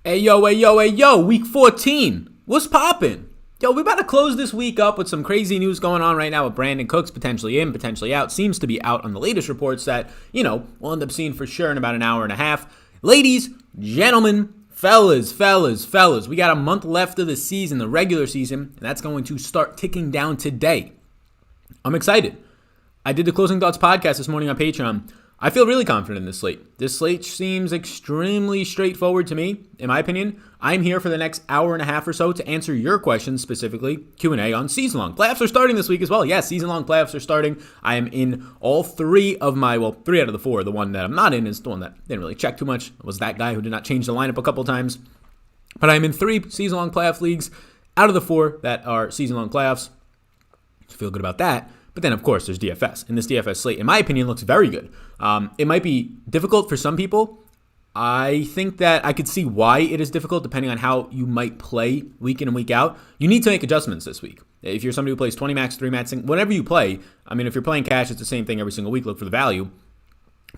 Hey, yo, week 14. What's poppin'? Yo, we're about to close this week up with some crazy news going on right now with Brandon Cooks potentially in, potentially out. Seems to be out on the latest reports that, we'll end up seeing for sure in about an hour and a half. Ladies, gentlemen, fellas, we got a month left of the season, the regular season, and that's going to start ticking down today. I'm excited. I did the Closing Thoughts podcast this morning on Patreon. I feel really confident in this slate. This slate seems extremely straightforward to me, in my opinion. I'm here for the next hour and a half or so to answer your questions, specifically Q&A on season-long. Playoffs are starting this week as well. Yes, season-long playoffs are starting. I am in all three out of the four. The one that I'm not in is the one that didn't really check too much. It was that guy who did not change the lineup a couple times. But I'm in 3 season-long playoff leagues out of the 4 that are season-long playoffs. I feel good about that. But then, of course, there's DFS. And this DFS slate, in my opinion, looks very good. It might be difficult for some people. I think that I could see why it is difficult depending on how you might play week in and week out. You need to make adjustments this week. If you're somebody who plays 20 max, 3 max, whenever you play, if you're playing cash, it's the same thing every single week. Look for the value.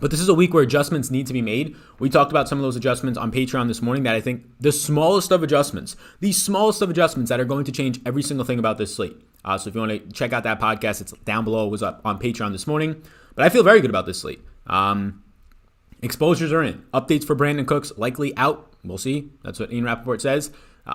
But this is a week where adjustments need to be made. We talked about some of those adjustments on Patreon this morning that I think the smallest of adjustments that are going to change every single thing about this slate. So if you want to check out that podcast, it's down below. It was up on Patreon this morning. But I feel very good about this slate. Exposures are in. Updates for Brandon Cooks likely out. We'll see. That's what Ian Rappaport says.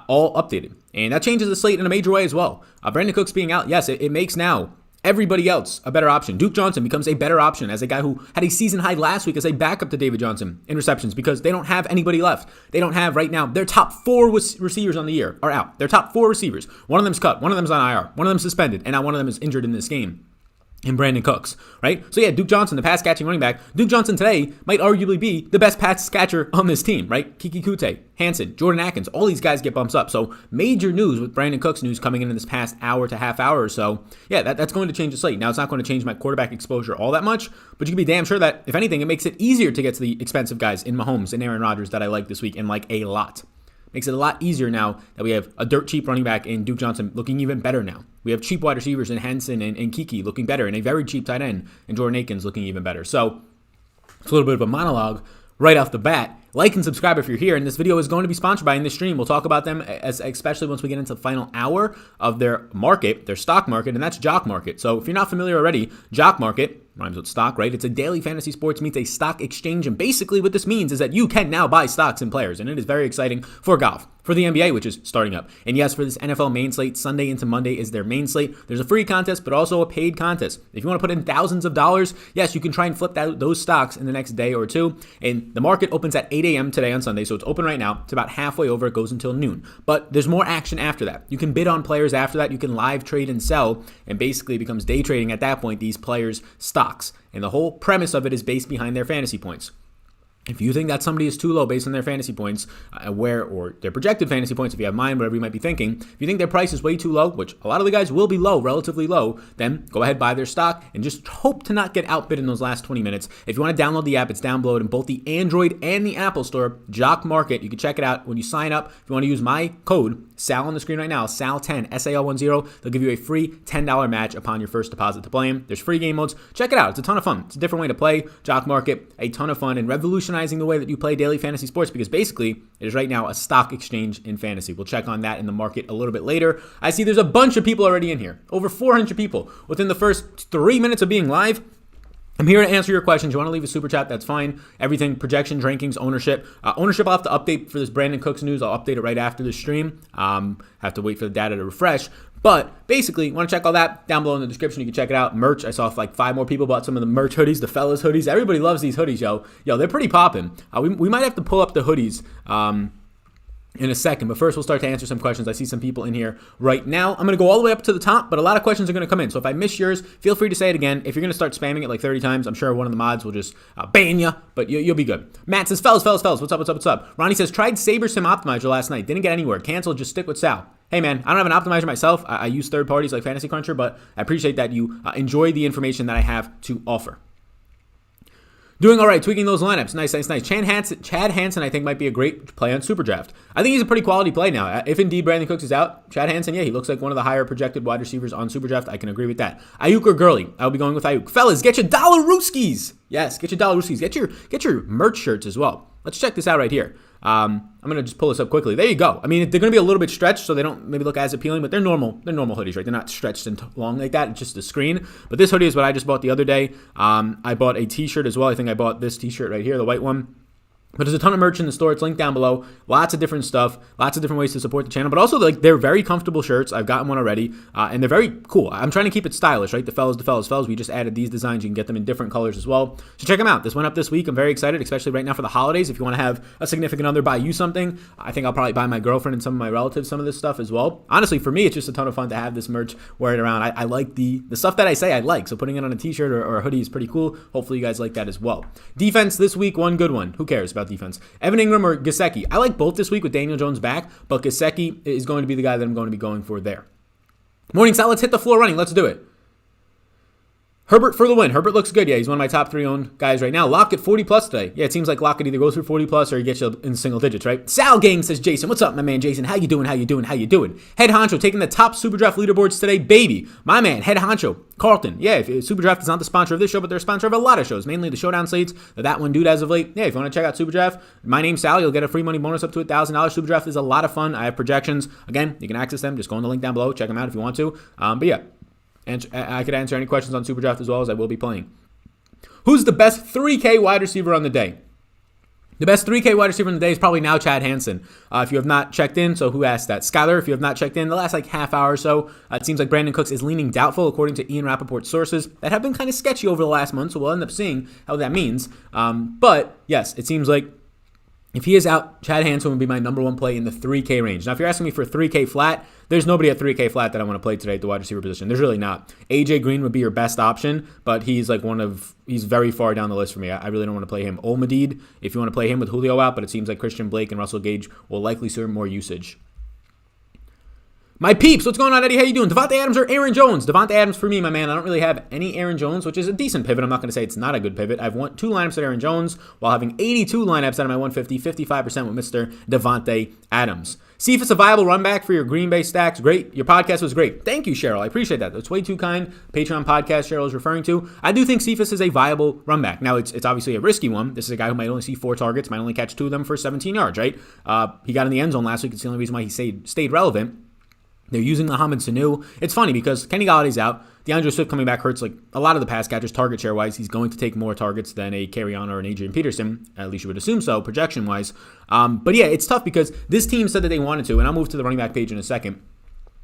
All updated. And that changes the slate in a major way as well. Brandon Cooks being out, yes, it makes now everybody else a better option. Duke Johnson becomes a better option as a guy who had a season high last week as a backup to David Johnson in receptions because they don't have anybody left. They don't have right now. Their top 4 receivers on the year are out. Their top 4 receivers. One of them's cut. One of them's on IR. One of them's suspended. And now one of them is injured in this game. In Brandon Cooks, right? So yeah, Duke Johnson, the pass catching running back. Duke Johnson today might arguably be the best pass catcher on this team, right? Kiki Kute, Hansen, Jordan Aikens, all these guys get bumps up. So major news with Brandon Cooks news coming in this past hour to half hour or so. Yeah, that's going to change the slate. Now it's not going to change my quarterback exposure all that much, but you can be damn sure that if anything, it makes it easier to get to the expensive guys in Mahomes and Aaron Rodgers that I like this week and like a lot. Makes it a lot easier now that we have a dirt cheap running back in Duke Johnson looking even better now. We have cheap wide receivers in Hansen and Kiki looking better and a very cheap tight end in Jordan Aikens looking even better. So it's a little bit of a monologue right off the bat. Like and subscribe if you're here. And this video is going to be sponsored by In This Stream. We'll talk about them, especially once we get into the final hour of their market, their stock market, and that's Jock Market. So if you're not familiar already, Jock Market rhymes with stock, right? It's a daily fantasy sports meets a stock exchange. And basically what this means is that you can now buy stocks and players. And it is very exciting for golf, for the NBA, which is starting up. And yes, for this NFL main slate, Sunday into Monday is their main slate. There's a free contest, but also a paid contest. If you want to put in thousands of dollars, yes, you can try and flip those stocks in the next day or two. And the market opens at 8 a.m. today on Sunday, so it's open right now. It's about halfway over. It goes until noon. But there's more action after that. You can bid on players after that. You can live trade and sell, and basically it becomes day trading at that point, these players' stocks. And the whole premise of it is based behind their fantasy points. If you think that somebody is too low based on their fantasy points, or their projected fantasy points, if you have mine, whatever you might be thinking, if you think their price is way too low, which a lot of the guys will be low, relatively low, then go ahead, buy their stock, and just hope to not get outbid in those last 20 minutes. If you want to download the app, it's down below in both the Android and the Apple Store, Jock Market. You can check it out when you sign up. If you want to use my code, Sal on the screen right now, Sal10, SAL10, they'll give you a free $10 match upon your first deposit to play them. There's free game modes. Check it out. It's a ton of fun. It's a different way to play Jock Market, a ton of fun, and revolutionizing the way that you play daily fantasy sports because basically it is right now a stock exchange in fantasy. We'll check on that in the market a little bit later. I see there's a bunch of people already in here. Over 400 people within the first 3 minutes of being live. I'm here to answer your questions. You want to leave a super chat, that's fine. Everything, projections, rankings, ownership. Ownership I'll have to update for this Brandon Cooks news. I'll update it right after the stream. Have to wait for the data to refresh. But basically, you want to check all that down below in the description. You can check it out. Merch. I saw like 5 more people bought some of the merch hoodies, the fellas hoodies. Everybody loves these hoodies, yo. Yo, they're pretty popping. We might have to pull up the hoodies in a second, but first we'll start to answer some questions. I see some people in here right now. I'm going to go all the way up to the top, but a lot of questions are going to come in. So if I miss yours, feel free to say it again. If you're going to start spamming it like 30 times, I'm sure one of the mods will just ban you, but you'll be good. Matt says, fellas, what's up? Ronnie says, tried Saber Sim Optimizer last night. Didn't get anywhere. Canceled, just stick with Sal. Hey man, I don't have an optimizer myself. I use third parties like Fantasy Cruncher, but I appreciate that you enjoy the information that I have to offer. Doing all right, tweaking those lineups. Nice. Chad Hansen, I think, might be a great play on Super Draft. I think he's a pretty quality play now. If indeed Brandon Cooks is out, Chad Hansen, yeah, he looks like one of the higher projected wide receivers on Super Draft. I can agree with that. Ayuk or Gurley? I'll be going with Ayuk. Fellas, get your dollar rooskies. Yes, get your dollar rooskies. Get your merch shirts as well. Let's check this out right here. I'm going to just pull this up quickly. There you go. I mean, they're going to be a little bit stretched, so they don't maybe look as appealing, but they're normal hoodies, right? They're not stretched and long like that. It's just the screen. But this hoodie is what I just bought the other day. I bought a t-shirt as well. I think I bought this t-shirt right here, the white one. But there's a ton of merch in the store. It's linked down below. Lots of different stuff. Lots of different ways to support the channel. But also, like, they're very comfortable shirts. I've gotten one already. And they're very cool. I'm trying to keep it stylish, right? The fellas. We just added these designs. You can get them in different colors as well. So check them out. This went up this week. I'm very excited, especially right now for the holidays. If you want to have a significant other buy you something, I think I'll probably buy my girlfriend and some of my relatives some of this stuff as well. Honestly, for me, it's just a ton of fun to have this merch, wear it around. I like the stuff that I say I like. So putting it on a t-shirt or a hoodie is pretty cool. Hopefully you guys like that as well. Defense this week, one good one. Who cares about defense? Evan Ingram or Gesicki. I like both this week with Daniel Jones back, but Gesicki is going to be the guy that I'm going to be going for there. Morning, Sal. Let's hit the floor running. Let's do it. Herbert for the win. Herbert looks good. Yeah, he's one of my top 3 owned guys right now. Lockett 40 plus today. Yeah, it seems like Lockett either goes for 40 plus or he gets you in single digits, right? Sal Gang says, Jason, what's up, my man Jason? How you doing? Head Honcho taking the top Super Draft leaderboards today, baby. My man, Head Honcho, Carlton. Yeah, if Super Draft is not the sponsor of this show, but they're a sponsor of a lot of shows, mainly the Showdown slates, that one dude as of late. Yeah, if you want to check out Super Draft, my name's Sal. You'll get a free money bonus up to $1,000. Super Draft is a lot of fun. I have projections. Again, you can access them. Just go on the link down below. Check them out if you want to. But yeah. And I could answer any questions on Super Draft as well, as I will be playing. Who's the best 3K wide receiver on the day? The best 3K wide receiver on the day is probably now Chad Hansen. If you have not checked in, so who asked that? Skyler, if you have not checked in the last half hour or so, it seems like Brandon Cooks is leaning doubtful according to Ian Rappaport's sources that have been kind of sketchy over the last month, so we'll end up seeing how that means. But yes, it seems like if he is out, Chad Hansen would be my number one play in the 3K range. Now, if you're asking me for 3K flat, there's nobody at 3K flat that I want to play today at the wide receiver position. There's really not. AJ Green would be your best option, but he's he's very far down the list for me. I really don't want to play him. Olmadid, if you want to play him with Julio out, but it seems like Christian Blake and Russell Gage will likely serve more usage. My peeps, what's going on, Eddie? How you doing? Devontae Adams or Aaron Jones? Devontae Adams for me, my man. I don't really have any Aaron Jones, which is a decent pivot. I'm not going to say it's not a good pivot. I've won 2 lineups at Aaron Jones while having 82 lineups out of my 150, 55% with Mr. Devontae Adams. See if it's a viable run back for your Green Bay stacks. Great. Your podcast was great. Thank you, Cheryl. I appreciate that. That's way too kind. Patreon podcast Cheryl is referring to. I do think Cephas is a viable run back. Now, it's obviously a risky one. This is a guy who might only see 4 targets, might only catch 2 of them for 17 yards, right? He got in the end zone last week. It's the only reason why he stayed relevant. They're using Mohamed Sanu. It's funny because Kenny Galladay's out. DeAndre Swift coming back hurts like a lot of the pass catchers target share wise. He's going to take more targets than a Carrion or an Adrian Peterson. At least you would assume so, projection wise. But yeah, it's tough because this team said that they wanted to, and I'll move to the running back page in a second.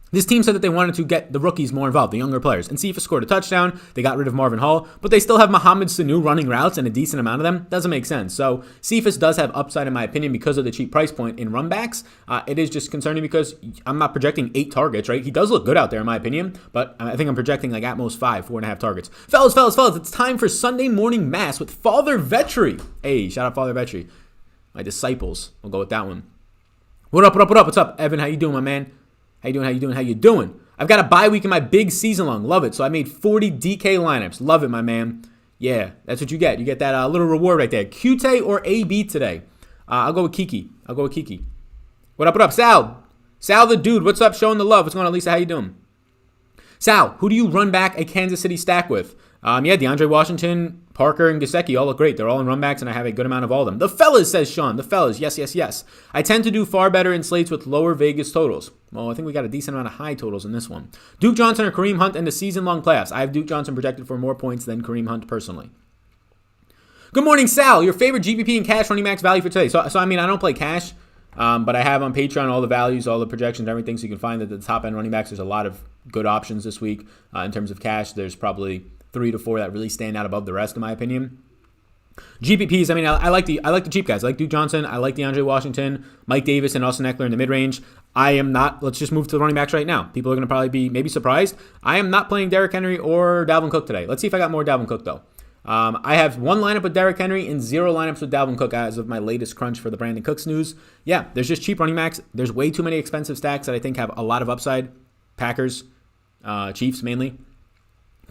This team said that they wanted to get the rookies more involved, the younger players. And Cephas scored a touchdown. They got rid of Marvin Hall, but they still have Mohamed Sanu running routes and a decent amount of them. Doesn't make sense. So Cephas does have upside, in my opinion, because of the cheap price point in run backs. It is just concerning because I'm not projecting 8 targets, right? He does look good out there, in my opinion, but I think I'm projecting like at most 4.5 targets. Fellas, it's time for Sunday morning mass with Father Vetri. Hey, shout out Father Vetri. My disciples. We'll go with that one. What up? What's up, Evan? How you doing, my man? How you doing? I've got a bye week in my big season long. Love it. So I made 40 DK lineups. Love it, my man. Yeah, that's what you get. You get that little reward right there. QT or AB today? I'll go with Kiki. What up, Sal? Sal the dude. What's up? Showing the love. What's going on, Lisa? How you doing? Sal, who do you run back a Kansas City stack with? DeAndre Washington, Parker, and Gesicki all look great. They're all in run backs, and I have a good amount of all of them. The fellas, says Sean. The fellas, yes. I tend to do far better in slates with lower Vegas totals. Well, I think we got a decent amount of high totals in this one. Duke Johnson or Kareem Hunt in the season-long playoffs. I have Duke Johnson projected for more points than Kareem Hunt personally. Good morning, Sal. Your favorite GPP and cash running max value for today. So I don't play cash, but I have on Patreon all the values, all the projections, everything, so you can find that the top-end running backs, there's a lot of good options this week. In terms of cash, there's probably 3 to 4 that really stand out above the rest, in my opinion. GPPs, I like the cheap guys. I like Duke Johnson. I like DeAndre Washington, Mike Davis, and Austin Eckler in the mid-range. I am not, let's just move to the running backs right now. People are going to probably be maybe surprised. I am not playing Derrick Henry or Dalvin Cook today. Let's see if I got more Dalvin Cook, though. I have 1 lineup with Derrick Henry and 0 lineups with Dalvin Cook as of my latest crunch for the Brandon Cooks news. Yeah, there's just cheap running backs. There's way too many expensive stacks that I think have a lot of upside. Packers, Chiefs mainly,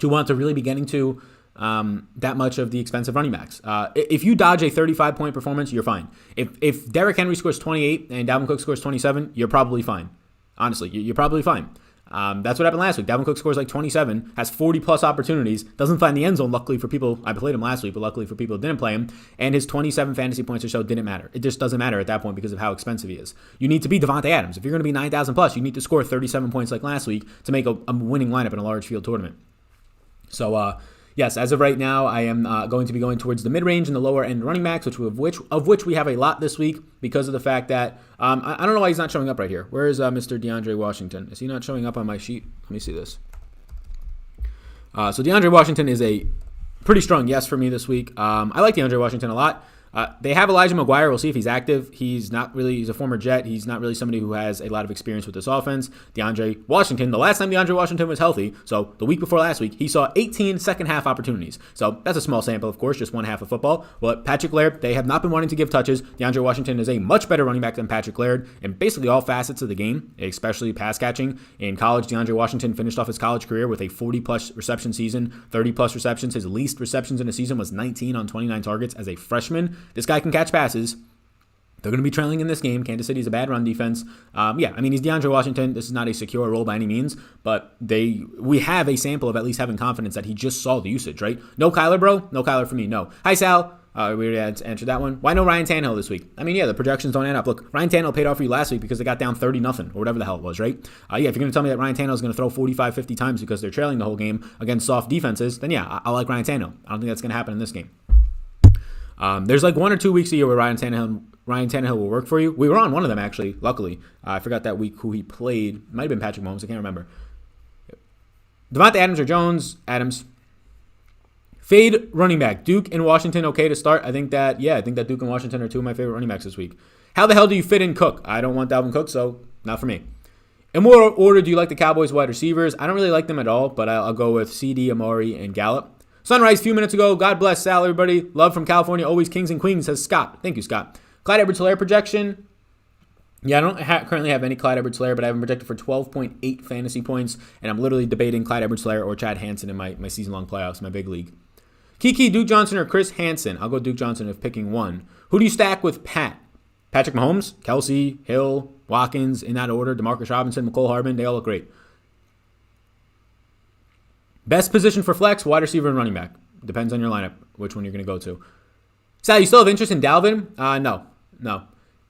to want to really be getting to that much of the expensive running backs. If you dodge a 35-point performance, you're fine. If Derrick Henry scores 28 and Dalvin Cook scores 27, you're probably fine. Honestly, you're probably fine. That's what happened last week. Dalvin Cook scores like 27, has 40 plus opportunities, doesn't find the end zone. Luckily for people, I played him last week, but luckily for people who didn't play him, and his 27 fantasy points or so didn't matter. It just doesn't matter at that point because of how expensive he is. You need to be Davante Adams. If you're going to be 9,000 plus, you need to score 37 points like last week to make a winning lineup in a large field tournament. So, yes, as of right now, I am going to be going towards the mid-range and the lower-end running backs, of which we have a lot this week because of the fact that I don't know why he's not showing up right here. Where is Mr. DeAndre Washington? Is he not showing up on my sheet? Let me see this. So DeAndre Washington is a pretty strong yes for me this week. I like DeAndre Washington a lot. They have Elijah McGuire. We'll see if he's active. He's a former Jet. He's not really somebody who has a lot of experience with this offense. DeAndre Washington, the last time DeAndre Washington was healthy, so the week before last week, he saw 18 second half opportunities. So that's a small sample, of course, just one half of football. But Patrick Laird, they have not been wanting to give touches. DeAndre Washington is a much better running back than Patrick Laird in basically all facets of the game, especially pass catching. In college, DeAndre Washington finished off his college career with a 40-plus reception season, 30-plus receptions. His least receptions in a season was 19 on 29 targets as a freshman. This guy can catch passes. They're going to be trailing in this game. Kansas City is a bad run defense. He's DeAndre Washington. This is not a secure role by any means, but we have a sample of at least having confidence that he just saw the usage, right? No Kyler, bro. No Kyler for me. No. Hi, Sal. We already answered that one. Why no Ryan Tannehill this week? The projections don't add up. Look, Ryan Tannehill paid off for you last week because they got down 30-0 or whatever the hell it was, right? If you're going to tell me that Ryan Tannehill is going to throw 45, 50 times because they're trailing the whole game against soft defenses, then I like Ryan Tannehill. I don't think that's going to happen in this game. There's like 1 or 2 weeks a year where Ryan Tannehill will work for you. We were on one of them, actually, luckily. I forgot that week who he played. It might have been Patrick Mahomes. I can't remember. Devontae Adams or Jones? Adams. Fade running back. Duke and Washington okay to start. I think that Duke and Washington are two of my favorite running backs this week. How the hell do you fit in Cook? I don't want Dalvin Cook, so not for me. In what order do you like the Cowboys wide receivers? I don't really like them at all, but I'll go with CD, Amari, and Gallup. Sunrise a few minutes ago. God bless Sal, everybody. Love from California. Always kings and queens, says Scott. Thank you, Scott. Clyde Edwards-Helaire projection. I don't currently have any Clyde Edwards-Helaire, but I have him projected for 12.8 fantasy points, and I'm literally debating Clyde Edwards-Helaire or Chad Hansen in my season-long playoffs, my big league. Kiki, Duke Johnson, or Chris Hansen? I'll go Duke Johnson if picking one. Who do you stack with Pat? Patrick Mahomes, Kelsey, Hill, Watkins, in that order. Demarcus Robinson, McCole Hardman, they all look great. Best position for flex, wide receiver and running back. Depends on your lineup, which one you're going to go to. Sal, you still have interest in Dalvin? No.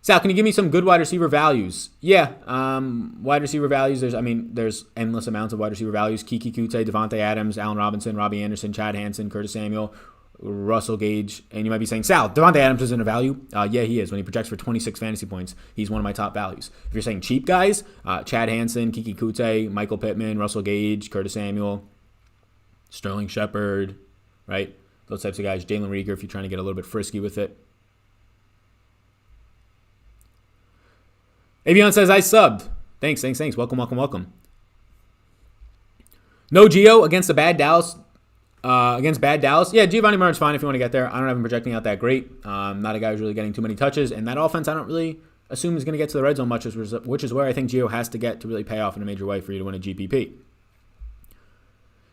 Sal, can you give me some good wide receiver values? Yeah, wide receiver values, there's endless amounts of wide receiver values. Kiki Kute, Devontae Adams, Allen Robinson, Robbie Anderson, Chad Hansen, Curtis Samuel, Russell Gage. And you might be saying, Sal, Devontae Adams isn't a value? Yeah, he is. When he projects for 26 fantasy points, he's one of my top values. If you're saying cheap guys, Chad Hansen, Kiki Kute, Michael Pittman, Russell Gage, Curtis Samuel, Sterling Shepard, right? Those types of guys. Jalen Reagor, if you're trying to get a little bit frisky with it. Avion says, I subbed. Thanks. Welcome. No Gio against the bad Dallas. Yeah, Giovanni Bernard's fine if you want to get there. I don't have him projecting out that great. Not a guy who's really getting too many touches. And that offense, I don't really assume is going to get to the red zone much, which is where I think Gio has to get to really pay off in a major way for you to win a GPP.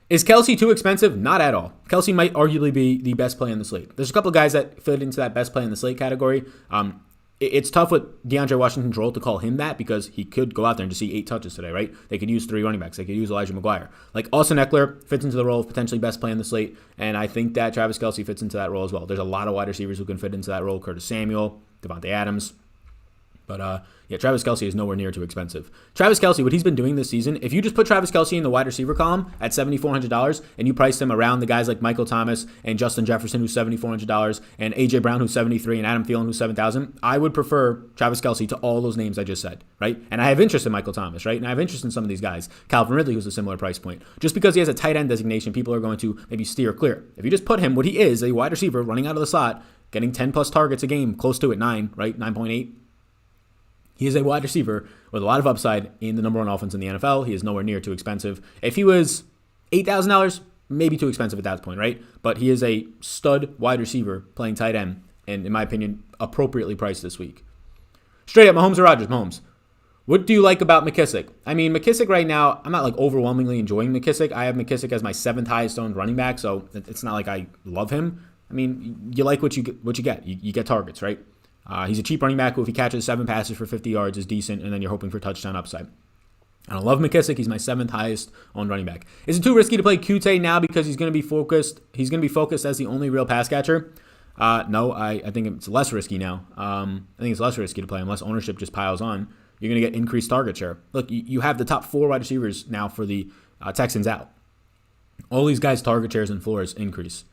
Is Kelsey too expensive? Not at all. Kelsey might arguably be the best play in the slate. There's a couple of guys that fit into that best play in the slate category. It's tough with DeAndre Washington's role to call him that because he could go out there and just see 8 touches today, right? They could use 3 running backs. They could use Elijah McGuire. Like Austin Eckler fits into the role of potentially best play in the slate, and I think that Travis Kelsey fits into that role as well. There's a lot of wide receivers who can fit into that role. Curtis Samuel, Devontae Adams. But Travis Kelsey is nowhere near too expensive. Travis Kelsey, what he's been doing this season, if you just put Travis Kelsey in the wide receiver column at $7,400 and you price him around the guys like Michael Thomas and Justin Jefferson, who's $7,400, and A.J. Brown, who's $7,300, and Adam Thielen, who's $7,000, I would prefer Travis Kelsey to all those names I just said, right? And I have interest in Michael Thomas, right? And I have interest in some of these guys. Calvin Ridley, who's a similar price point. Just because he has a tight end designation, people are going to maybe steer clear. If you just put him, what he is, a wide receiver running out of the slot, getting 10-plus targets a game, close to it, 9, right? 9.8. He is a wide receiver with a lot of upside in the number one offense in the NFL. He is nowhere near too expensive. If he was $8,000, maybe too expensive at that point, right? But he is a stud wide receiver playing tight end, and in my opinion, appropriately priced this week. Straight up, Mahomes or Rodgers? Mahomes. What do you like about McKissick? McKissick right now, I'm not overwhelmingly enjoying McKissick. I have McKissick as my 7th highest owned running back, so it's not like I love him. You like what you get. You get targets, right? He's a cheap running back who, if he catches 7 passes for 50 yards, is decent, and then you're hoping for touchdown upside. And I love McKissick. He's my 7th highest owned running back. Is it too risky to play Qt now because he's going to be focused? He's going to be focused as the only real pass catcher. No, I think it's less risky now. I think it's less risky to play unless ownership just piles on. You're going to get increased target share. Look, you have the top 4 wide receivers now for the Texans out. All these guys' target shares and floors increase.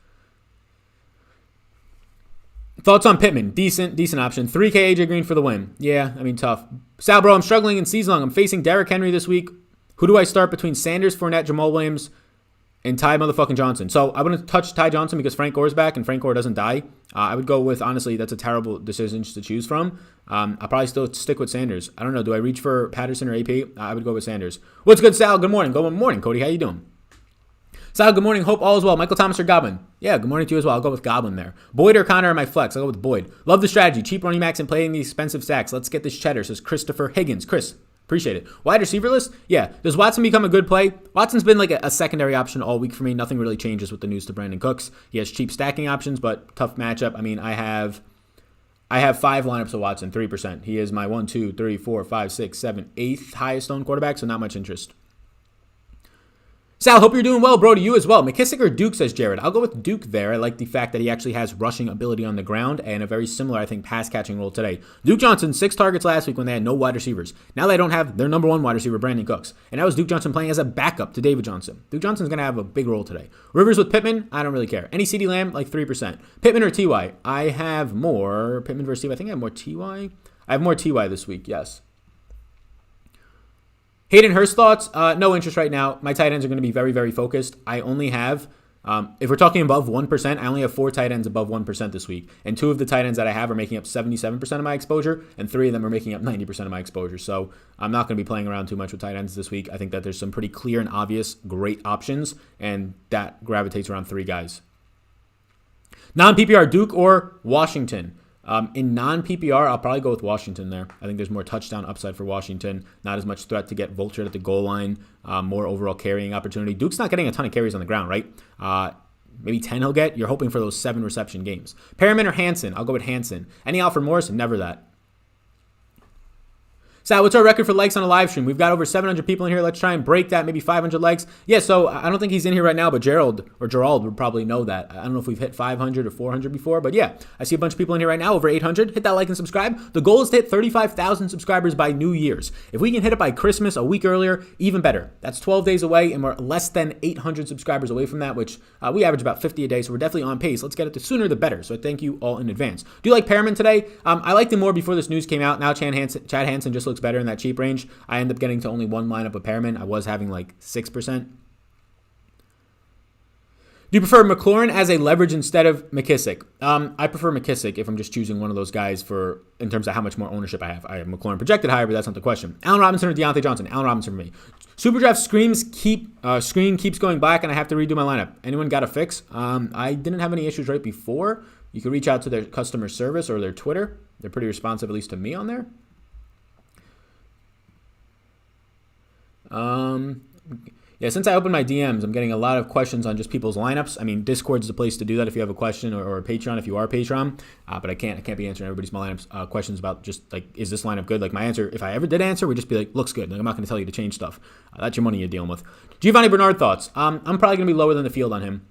Thoughts on Pittman? Decent option. 3K AJ Green for the win. Yeah, I mean, tough. Sal, bro, I'm struggling in season long. I'm facing Derrick Henry this week. Who do I start between Sanders, Fournette, Jamal Williams, and Ty motherfucking Johnson? So I wouldn't touch Ty Johnson because Frank Gore's back and Frank Gore doesn't die. I would go with, honestly, that's a terrible decision to choose from. I'll probably still stick with Sanders. I don't know. Do I reach for Patterson or AP? I would go with Sanders. What's good, Sal? Good morning. Good morning, Cody. How you doing? Sal, good morning. Hope all is well. Michael Thomas or Godwin? Yeah, good morning to you as well. I'll go with Godwin there. Boyd or Connor are my flex. I'll go with Boyd. Love the strategy. Cheap running backs and playing the expensive stacks. Let's get this cheddar, says Christopher Higgins. Chris, appreciate it. Wide receiver list? Yeah. Does Watson become a good play? Watson's been like a secondary option all week for me. Nothing really changes with the news to Brandon Cooks. He has cheap stacking options, but tough matchup. I mean, I have 5 lineups of Watson, 3%. He is my 1, 2, 3, 4, 5, 6, 7, 8th highest owned quarterback, so not much interest. Sal, hope you're doing well, bro. To you as well. McKissick or Duke, says Jared. I'll go with Duke there. I like the fact that he actually has rushing ability on the ground and a very similar, I think, pass-catching role today. Duke Johnson, 6 targets last week when they had no wide receivers. Now they don't have their number 1 wide receiver, Brandon Cooks. And that was Duke Johnson playing as a backup to David Johnson. Duke Johnson's going to have a big role today. Rivers with Pittman, I don't really care. Any CeeDee Lamb, like 3%. Pittman or T.Y.? I have more. Pittman versus T.Y. I think I have more T.Y. I have more T.Y. this week, yes. Hayden Hurst thoughts? No interest right now. My tight ends are going to be very, very focused. I only have, if we're talking above 1%, I only have 4 tight ends above 1% this week. And 2 of the tight ends that I have are making up 77% of my exposure, and 3 of them are making up 90% of my exposure. So I'm not going to be playing around too much with tight ends this week. I think that there's some pretty clear and obvious great options, and that gravitates around 3 guys. Non-PPR, Duke or Washington? In non-PPR, I'll probably go with Washington there. I think there's more touchdown upside for Washington. Not as much threat to get vultured at the goal line. More overall carrying opportunity. Duke's not getting a ton of carries on the ground, right? Maybe 10 he'll get. You're hoping for those 7 reception games. Perriman or Hansen? I'll go with Hansen. Any Alfred Morris? Never that. Sal, what's our record for likes on a live stream? We've got over 700 people in here. Let's try and break that. Maybe 500 likes. Yeah, so I don't think he's in here right now, but Gerald would probably know that. I don't know if we've hit 500 or 400 before, but yeah, I see a bunch of people in here right now, over 800. Hit that like and subscribe. The goal is to hit 35,000 subscribers by New Year's. If we can hit it by Christmas, a week earlier, even better. That's 12 days away, and we're less than 800 subscribers away from that, which we average about 50 a day, so we're definitely on pace. Let's get it the sooner the better, so thank you all in advance. Do you like Perriman today? I liked him more before this news came out. Now Chad Hansen just looks better in that cheap range. I end up getting to only 1 lineup of Perriman. I was having like 6%. Do you prefer McLaurin as a leverage instead of McKissick? I prefer McKissick if I'm just choosing one of those guys in terms of how much more ownership I have. I have McLaurin projected higher, but that's not the question. Allen Robinson or Deontay Johnson? Allen Robinson for me. Superdraft screen keeps going black, and I have to redo my lineup. Anyone got a fix? I didn't have any issues right before. You can reach out to their customer service or their Twitter. They're pretty responsive, at least to me on there. Yeah, since I opened my DMs, I'm getting a lot of questions on just people's lineups. I mean, Discord's the place to do that if you have a question, or Patreon if you are Patreon. But I can't be answering everybody's lineups questions about just like, is this lineup good? Like my answer, if I ever did answer, would just be like, looks good. Like, I'm not going to tell you to change stuff. That's your money you're dealing with. Giovanni Bernard thoughts? I'm probably going to be lower than the field on him.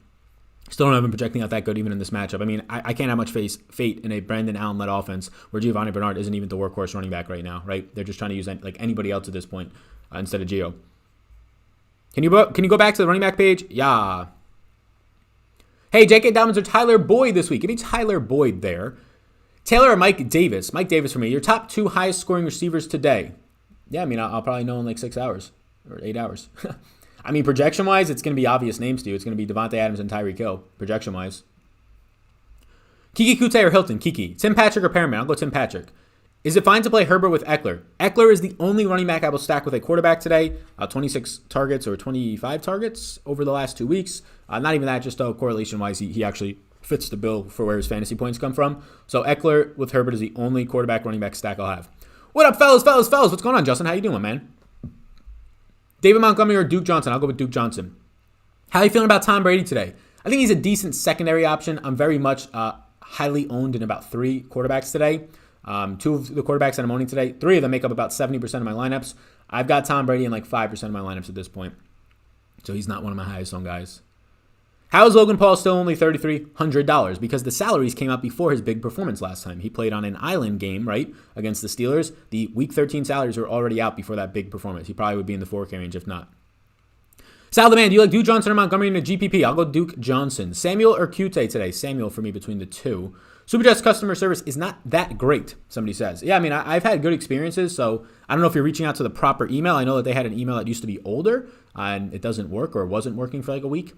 Still don't have him projecting out that good even in this matchup. I mean, I can't have much fate in a Brandon Allen-led offense where Giovanni Bernard isn't even the workhorse running back right now, right? They're just trying to use like anybody else at this point instead of Gio. Can you go back to the running back page? Yeah. Hey, J.K. Dobbins or Tyler Boyd this week? Give me Tyler Boyd there. Taylor or Mike Davis? Mike Davis for me. Your top 2 highest scoring receivers today. Yeah, I mean, I'll probably know in like 6 hours or 8 hours. I mean, projection-wise, it's going to be obvious names to you. It's going to be Devontae Adams and Tyreek Hill, projection-wise. Kiki Kute or Hilton? Kiki. Tim Patrick or Perriman? I'll go Tim Patrick. Is it fine to play Herbert with Eckler? Eckler is the only running back I will stack with a quarterback today. 26 targets or 25 targets over the last 2 weeks. Not even that, just correlation-wise, he actually fits the bill for where his fantasy points come from. So Eckler with Herbert is the only quarterback running back stack I'll have. What up, fellas? What's going on, Justin? How you doing, man? David Montgomery or Duke Johnson? I'll go with Duke Johnson. How are you feeling about Tom Brady today? I think he's a decent secondary option. I'm very much highly owned in about 3 quarterbacks today. 2 of the quarterbacks that I'm owning today, 3 of them make up about 70% of my lineups. I've got Tom Brady in like 5% of my lineups at this point. So he's not one of my highest owned guys. How is Logan Paul still only $3,300? Because the salaries came out before his big performance last time. He played on an island game, right, against the Steelers. The Week 13 salaries were already out before that big performance. He probably would be in the 4K range if not. Sal the man, do you like Duke Johnson or Montgomery in a GPP? I'll go Duke Johnson. Samuel or Cute today? Samuel for me between the two. Superjets customer service is not that great, somebody says. Yeah, I mean, I've had good experiences, so I don't know if you're reaching out to the proper email. I know that they had an email that used to be older, and it doesn't work or wasn't working for like a week.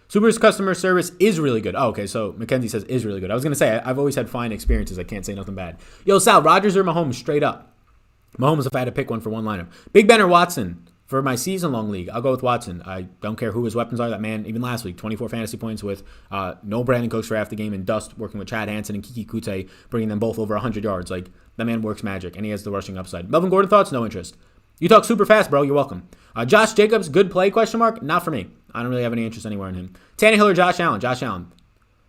Super's customer service is really good. Oh, okay, so Mackenzie says is really good. I was going to say, I've always had fine experiences. I can't say nothing bad. Yo, Sal, Rodgers or Mahomes straight up? Mahomes if I had to pick one for one lineup. Big Ben or Watson for my season-long league? I'll go with Watson. I don't care who his weapons are. That man, even last week, 24 fantasy points with no Brandon Cooks for half the game and Dust working with Chad Hansen and Kiki Kute, bringing them both over 100 yards. Like, that man works magic, and he has the rushing upside. Melvin Gordon thoughts? No interest. You talk super fast, bro. You're welcome. Josh Jacobs, good play, question mark? Not for me. I don't really have any interest anywhere in him. Tannehill or Josh Allen? Josh Allen.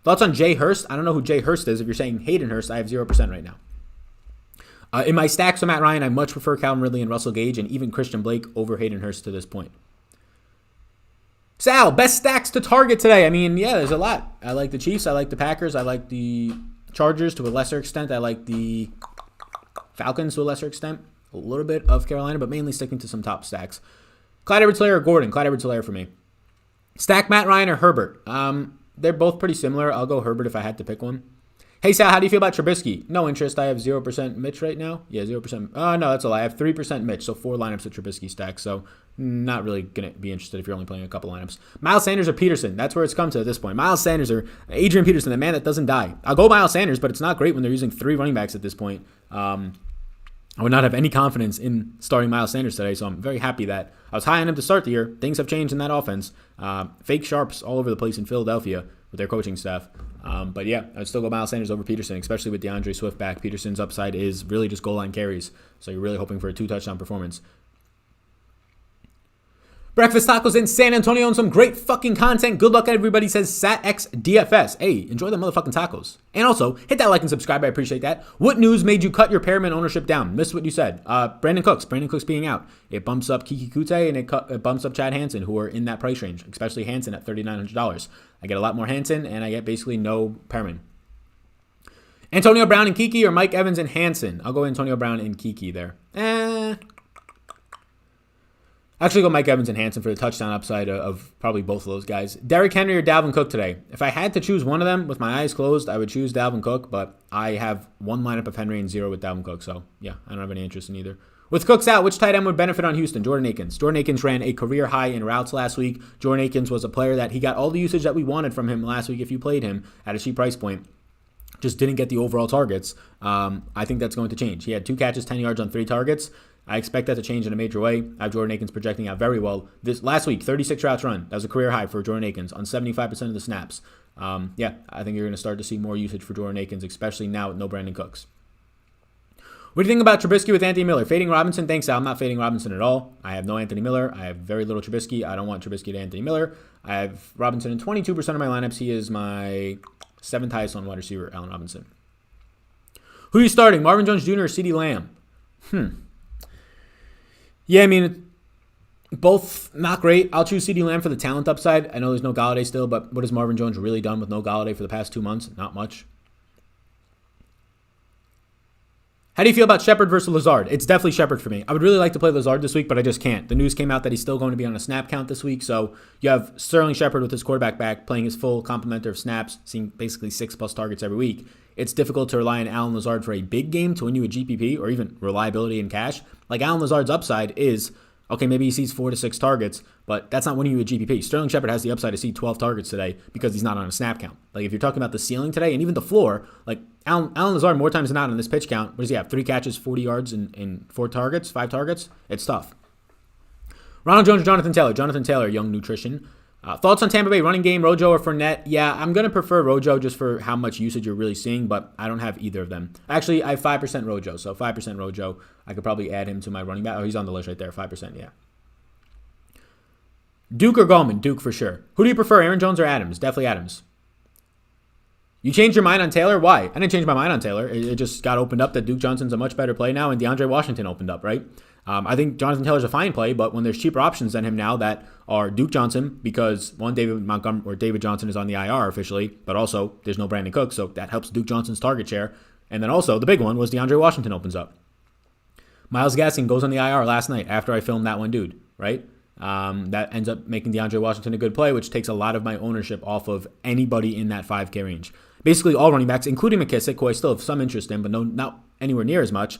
Thoughts on Jay Hurst? I don't know who Jay Hurst is. If you're saying Hayden Hurst, I have 0% right now. In my stacks for Matt Ryan, I much prefer Calvin Ridley and Russell Gage and even Christian Blake over Hayden Hurst to this point. Sal, best stacks to target today. I mean, yeah, there's a lot. I like the Chiefs. I like the Packers. I like the Chargers to a lesser extent. I like the Falcons to a lesser extent. A little bit of Carolina, but mainly sticking to some top stacks. Clyde Edwards-Helaire or Gordon? Clyde Edwards-Helaire for me. Stack Matt Ryan or Herbert? They're both pretty similar. I'll go Herbert if I had to pick one. Hey, Sal, how do you feel about Trubisky? No interest. I have 0% Mitch right now. Yeah, 0%. Oh, no, that's a lie. I have 3% Mitch, so 4 lineups of Trubisky stack. So not really going to be interested if you're only playing a couple lineups. Miles Sanders or Peterson? That's where it's come to at this point. Miles Sanders or Adrian Peterson, the man that doesn't die. I'll go Miles Sanders, but it's not great when they're using 3 running backs at this point. I would not have any confidence in starting Miles Sanders today, so I'm very happy that I was high on him to start the year. Things have changed in that offense. Fake sharps all over the place in Philadelphia with their coaching staff. But yeah, I'd still go Miles Sanders over Peterson, especially with DeAndre Swift back. Peterson's upside is really just goal line carries, so you're really hoping for a 2-touchdown performance. Breakfast Tacos in San Antonio and some great fucking content. Good luck, everybody, says SatX DFS. Hey, enjoy the motherfucking tacos. And also, hit that like and subscribe. I appreciate that. What news made you cut your Perriman ownership down? Missed what you said. Brandon Cooks being out. It bumps up Kiki Kute and it bumps up Chad Hansen, who are in that price range, especially Hansen at $3,900. I get a lot more Hansen, and I get basically no Perriman. Antonio Brown and Kiki or Mike Evans and Hansen? I'll go Antonio Brown and Kiki there. Actually, go Mike Evans and Hansen for the touchdown upside of probably both of those guys. Derrick Henry or Dalvin Cook today? If I had to choose one of them with my eyes closed, I would choose Dalvin Cook, but I have 1 lineup of Henry and 0 with Dalvin Cook, so yeah, I don't have any interest in either. With Cooks out, which tight end would benefit on Houston? Jordan Aikens. Jordan Aikens ran a career high in routes last week. Jordan Aikens was a player that he got all the usage that we wanted from him last week if you played him at a cheap price point. Just didn't get the overall targets. I think that's going to change. He had 2 catches, 10 yards on 3 targets. I expect that to change in a major way. I have Jordan Aikens projecting out very well. This last week, 36 routes run. That was a career high for Jordan Aikens on 75% of the snaps. Yeah, I think you're going to start to see more usage for Jordan Aikens, especially now with no Brandon Cooks. What do you think about Trubisky with Anthony Miller? Fading Robinson? Thanks, Al. I'm not fading Robinson at all. I have no Anthony Miller. I have very little Trubisky. I don't want Trubisky to Anthony Miller. I have Robinson in 22% of my lineups. He is my 7th highest on wide receiver, Allen Robinson. Who are you starting? Marvin Jones Jr. or CeeDee Lamb? Yeah, I mean, both not great. I'll choose CeeDee Lamb for the talent upside. I know there's no Galladay still, but what has Marvin Jones really done with no Galladay for the past 2 months? Not much. How do you feel about Shepard versus Lazard? It's definitely Shepard for me. I would really like to play Lazard this week, but I just can't. The news came out that he's still going to be on a snap count this week, so you have Sterling Shepard with his quarterback back, playing his full complement of snaps, seeing basically 6+ targets every week. It's difficult to rely on Allen Lazard for a big game to win you a GPP or even reliability in cash. Like Allen Lazard's upside is, okay, maybe he sees 4 to 6 targets, but that's not winning you a GPP. Sterling Shepard has the upside to see 12 targets today because he's not on a snap count. Like if you're talking about the ceiling today and even the floor, like Allen Lazard more times than not on this pitch count, what does he have? 3 catches, 40 yards, and 4 targets, 5 targets? It's tough. Ronald Jones or Jonathan Taylor? Jonathan Taylor, young nutrition. Thoughts on Tampa Bay running game, Rojo or Fournette? Yeah, I'm going to prefer Rojo just for how much usage you're really seeing, but I don't have either of them. Actually, I have 5% Rojo, so 5% Rojo. I could probably add him to my running back. Oh, he's on the list right there, 5%, yeah. Duke or Gallman? Duke for sure. Who do you prefer, Aaron Jones or Adams? Definitely Adams. You changed your mind on Taylor? Why? I didn't change my mind on Taylor. It just got opened up that Duke Johnson's a much better play now, and DeAndre Washington opened up, right? I think Jonathan Taylor's a fine play, but when there's cheaper options than him now that are Duke Johnson, because one, David Johnson is on the IR officially, but also there's no Brandon Cooks, so that helps Duke Johnson's target share. And then also the big one was DeAndre Washington opens up. Myles Gaskin goes on the IR last night after I filmed that one dude, right? That ends up making DeAndre Washington a good play, which takes a lot of my ownership off of anybody in that 5K range. Basically all running backs, including McKissick, who I still have some interest in, but not anywhere near as much.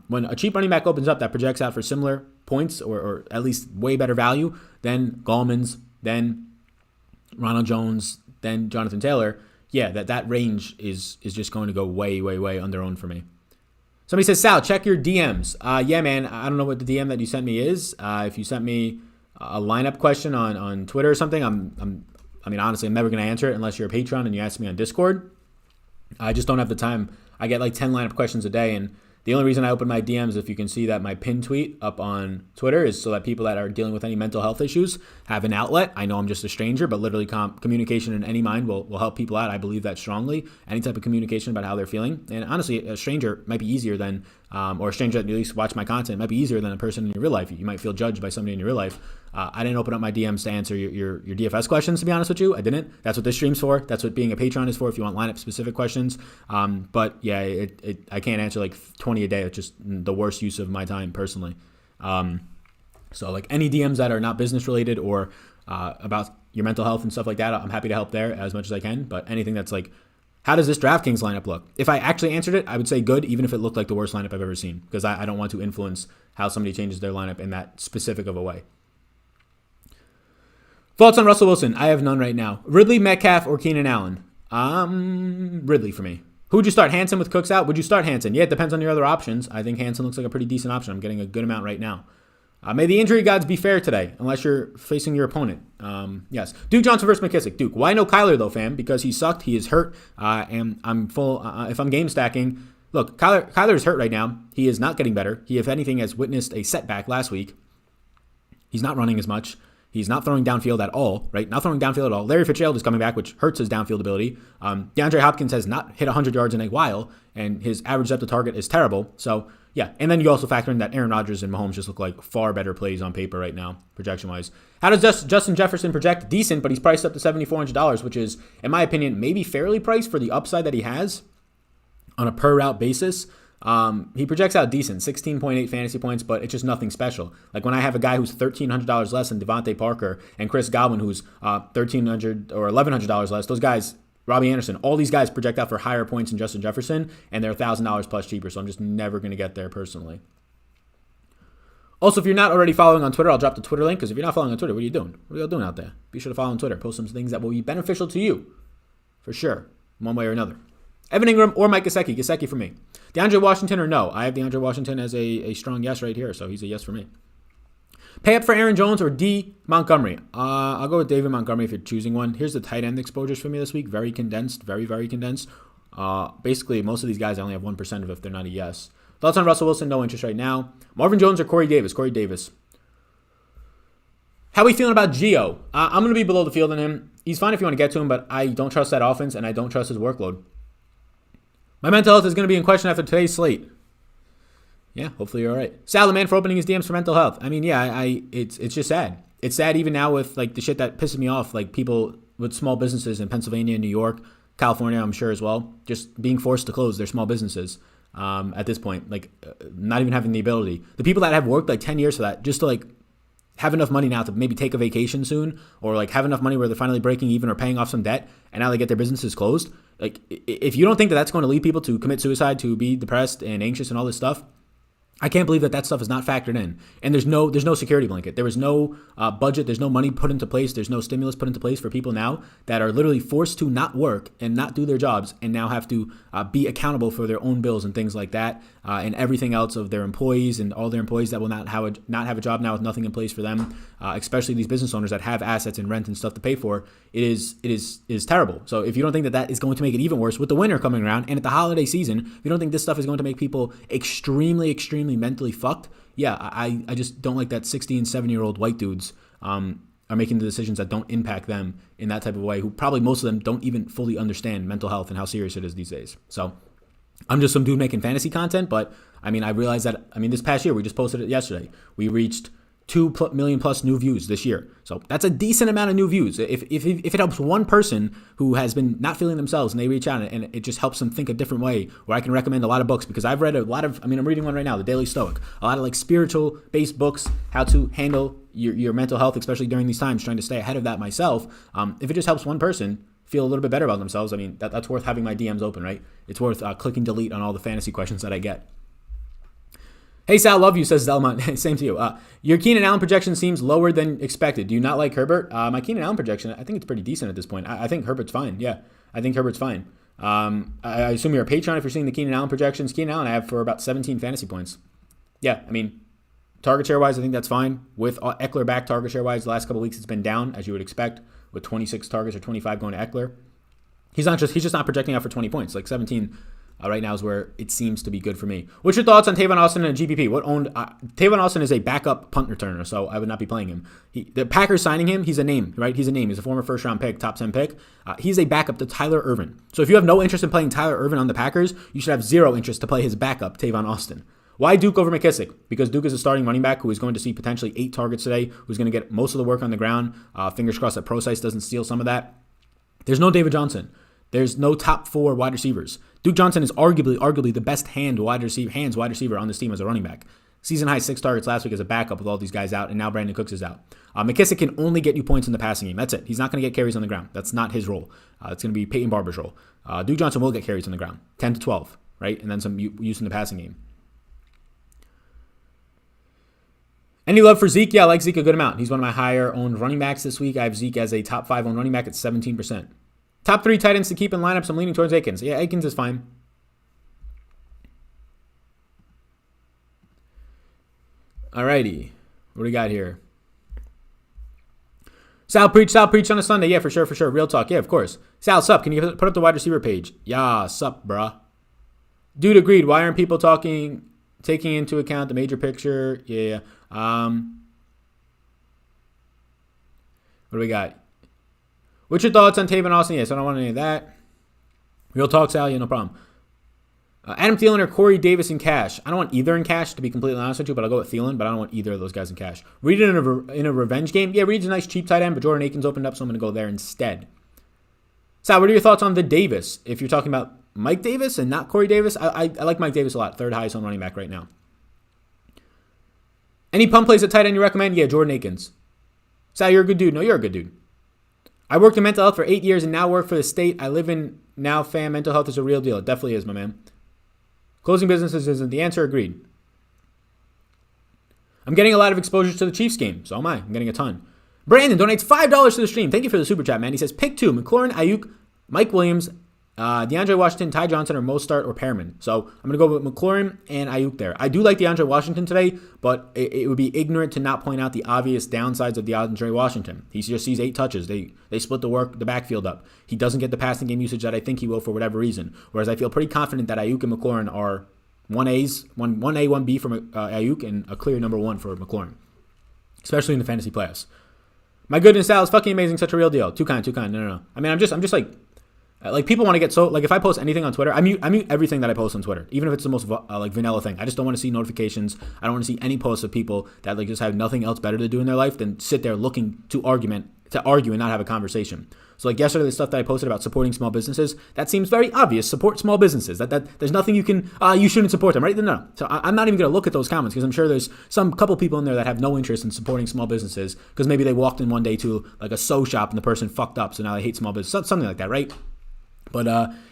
When a cheap running back opens up that projects out for similar points or at least way better value than Gallman's, then Ronald Jones, then Jonathan Taylor, yeah, that range is just going to go way, way, way under owned for me. Somebody says, Sal, check your DMs. Yeah, man, I don't know what the DM that you sent me is. If you sent me a lineup question on Twitter or something, honestly, I'm never going to answer it unless you're a patron and you ask me on Discord. I just don't have the time. I get like 10 lineup questions a day, and the only reason I open my DMs, if you can see that my pinned tweet up on Twitter, is so that people that are dealing with any mental health issues have an outlet. I know I'm just a stranger, but literally communication in any mind will help people out. I believe that strongly. Any type of communication about how they're feeling. And honestly, a stranger might be easier than, or a stranger that at least watch my content might be easier than a person in your real life. You might feel judged by somebody in your real life. I didn't open up my DMs to answer your DFS questions, to be honest with you. I didn't. That's what this stream's for. That's what being a patron is for if you want lineup specific questions. But yeah, I can't answer like 20 a day. It's just the worst use of my time personally. So like any DMs that are not business related or about your mental health and stuff like that, I'm happy to help there as much as I can. But anything that's like, how does this DraftKings lineup look? If I actually answered it, I would say good, even if it looked like the worst lineup I've ever seen, because I don't want to influence how somebody changes their lineup in that specific of a way. Thoughts on Russell Wilson? I have none right now. Ridley, Metcalf, or Keenan Allen? Ridley for me. Who would you start? Hansen with Cooks out? Would you start Hansen? Yeah, it depends on your other options. I think Hansen looks like a pretty decent option. I'm getting a good amount right now. May the injury gods be fair today, unless you're facing your opponent. Yes. Duke Johnson versus McKissick. Duke. Why no Kyler, though, fam? Because he sucked. He is hurt. And I'm full. If I'm game stacking, look, Kyler is hurt right now. He is not getting better. He, if anything, has witnessed a setback last week. He's not running as much. He's not throwing downfield at all, right? Not throwing downfield at all. Larry Fitzgerald is coming back, which hurts his downfield ability. DeAndre Hopkins has not hit 100 yards in a while, and his average depth of target is terrible. So, yeah. And then you also factor in that Aaron Rodgers and Mahomes just look like far better plays on paper right now, projection-wise. How does Justin Jefferson project? Decent, but he's priced up to $7,400, which is, in my opinion, maybe fairly priced for the upside that he has on a per-route basis. He projects out decent, 16.8 fantasy points, but it's just nothing special. Like when I have a guy who's $1,300 less than Devontae Parker and Chris Godwin, who's $1,300 or $1,100 less, those guys, Robbie Anderson, all these guys project out for higher points than Justin Jefferson, and they're $1,000 plus cheaper, so I'm just never going to get there personally. Also, if you're not already following on Twitter, I'll drop the Twitter link, because if you're not following on Twitter, what are you doing? What are you doing out there? Be sure to follow on Twitter. Post some things that will be beneficial to you, for sure, one way or another. Evan Ingram or Mike Gesicki. Gesicki for me. DeAndre Washington or no? I have DeAndre Washington as a strong yes right here, so he's a yes for me. Pay up for Aaron Jones or D. Montgomery? I'll go with David Montgomery if you're choosing one. Here's the tight end exposures for me this week. Very condensed. Very, very condensed. Basically, most of these guys I only have 1% of if they're not a yes. Thoughts on Russell Wilson? No interest right now. Marvin Jones or Corey Davis? Corey Davis. How are we feeling about Gio? I'm going to be below the field on him. He's fine if you want to get to him, but I don't trust that offense, and I don't trust his workload. My mental health is going to be in question after today's slate. Yeah, hopefully you're all right. Sal, the man for opening his DMs for mental health. I mean, yeah, it's just sad. It's sad even now with like the shit that pisses me off, like people with small businesses in Pennsylvania, New York, California, I'm sure as well, just being forced to close their small businesses at this point, like not even having the ability. The people that have worked like 10 years for that, just to like have enough money now to maybe take a vacation soon, or like have enough money where they're finally breaking even or paying off some debt, and now they get their businesses closed. Like, if you don't think that that's going to lead people to commit suicide, to be depressed and anxious and all this stuff, I can't believe that stuff is not factored in. And there's no security blanket. There is no budget. There's no money put into place. There's no stimulus put into place for people now that are literally forced to not work and not do their jobs and now have to be accountable for their own bills and things like that, and everything else of their employees and all their employees that will not have a job now with nothing in place for them, especially these business owners that have assets and rent and stuff to pay for. It is terrible. So if you don't think that is going to make it even worse with the winter coming around and at the holiday season, if you don't think this stuff is going to make people extremely mentally fucked, yeah, I just don't like that 60 and 70-year-old white dudes are making the decisions that don't impact them in that type of way, who probably most of them don't even fully understand mental health and how serious it is these days. So I'm just some dude making fantasy content, but I mean, I realized that, I mean, this past year, we just posted it yesterday. We reached 2 million plus new views this year. So that's a decent amount of new views. If it helps one person who has been not feeling themselves and they reach out and it just helps them think a different way, where I can recommend a lot of books, because I've read a lot of, I mean, I'm reading one right now, The Daily Stoic, a lot of like spiritual based books, how to handle your mental health, especially during these times, trying to stay ahead of that myself. If it just helps one person feel a little bit better about themselves, I mean, that's worth having my DMs open, right? It's worth clicking delete on all the fantasy questions that I get. Hey, Sal, love you, says Zelmont. Same to you. Your Keenan Allen projection seems lower than expected. Do you not like Herbert? My Keenan Allen projection, I think it's pretty decent at this point. I think Herbert's fine. Yeah, I think Herbert's fine. I assume you're a Patreon if you're seeing the Keenan Allen projections. Keenan Allen I have for about 17 fantasy points. Yeah, I mean, target share-wise, I think that's fine. With Eckler back target share-wise, the last couple of weeks it's been down, as you would expect, with 26 targets or 25 going to Eckler. He's just not projecting out for 20 points. Like 17 right now is where it seems to be good for me. What's your thoughts on Tavern Austin and GPP? Tavern Austin is a backup punt returner, so I would not be playing him. The Packers signing him, he's a name, right? He's a name. He's a former first-round pick, top 10 pick. He's a backup to Tyler Irvin. So if you have no interest in playing Tyler Irvin on the Packers, you should have zero interest to play his backup, Tavon Austin. Why Duke over McKissick? Because Duke is a starting running back who is going to see potentially 8 targets today, who's going to get most of the work on the ground. Fingers crossed that Procise doesn't steal some of that. There's no David Johnson. There's no top 4 wide receivers. Duke Johnson is arguably the best hands wide receiver on this team as a running back. Season high 6 targets last week as a backup with all these guys out, and now Brandon Cooks is out. McKissick can only get you points in the passing game. That's it. He's not going to get carries on the ground. That's not his role. It's going to be Peyton Barber's role. Duke Johnson will get carries on the ground, 10 to 12, right? And then some use in the passing game. Any love for Zeke? Yeah, I like Zeke a good amount. He's one of my higher owned running backs this week. I have Zeke as a top 5 owned running back at 17%. Top 3 tight ends to keep in lineups. I'm leaning towards Aikens. Yeah, Aikens is fine. Alrighty. What do we got here? Sal preach on a Sunday. Yeah, for sure. Real talk. Yeah, of course. Sal, sup? Can you put up the wide receiver page? Yeah, sup, bruh. Dude, agreed. Why aren't people taking into account the major picture? Yeah. What do we got? What's your thoughts on Tavon Austin? Yes, I don't want any of that. Real talk, Sal. Yeah, no problem. Adam Thielen or Corey Davis in cash. I don't want either in cash, to be completely honest with you, but I'll go with Thielen, but I don't want either of those guys in cash. Reed in a revenge game. Yeah, Reed's a nice cheap tight end, but Jordan Aikens opened up, so I'm going to go there instead. Sal, what are your thoughts on the Davis? If you're talking about Mike Davis and not Corey Davis, I like Mike Davis a lot. 3rd highest on running back right now. Any pump plays at tight end you recommend? Yeah, Jordan Aikens. Sal, you're a good dude. No, you're a good dude. I worked in mental health for 8 years and now work for the state I live in now, fam. Mental health is a real deal. It definitely is, my man. Closing businesses isn't the answer. Agreed. I'm getting a lot of exposure to the Chiefs game. So am I. I'm getting a ton. Brandon donates $5 to the stream. Thank you for the super chat, man. He says, pick 2, McLaurin, Ayuk, Mike Williams, DeAndre Washington, Ty Johnson, or Mostert or Pearman. So I'm going to go with McLaurin and Ayuk there. I do like DeAndre Washington today, but it would be ignorant to not point out the obvious downsides of DeAndre Washington. He just sees 8 touches. They split the backfield up. He doesn't get the passing game usage that I think he will for whatever reason. Whereas I feel pretty confident that Ayuk and McLaurin are 1A, 1B for Ayuk and a clear number 1 for McLaurin, especially in the fantasy playoffs. My goodness, Sal is fucking amazing. Such a real deal. Too kind. No. I mean, I'm just like people want to get so, like, if I post anything on Twitter, I mute everything that I post on Twitter, even if it's the most vanilla thing. I just don't want to see notifications. I don't want to see any posts of people that like just have nothing else better to do in their life than sit there looking to argue and not have a conversation. So like yesterday, the stuff that I posted about supporting small businesses, that seems very obvious. Support small businesses. That there's nothing you shouldn't support them, right? No. So I'm not even going to look at those comments because I'm sure there's some couple people in there that have no interest in supporting small businesses because maybe they walked in one day to like a sew shop and the person fucked up, so now they hate small business, something like that, right? But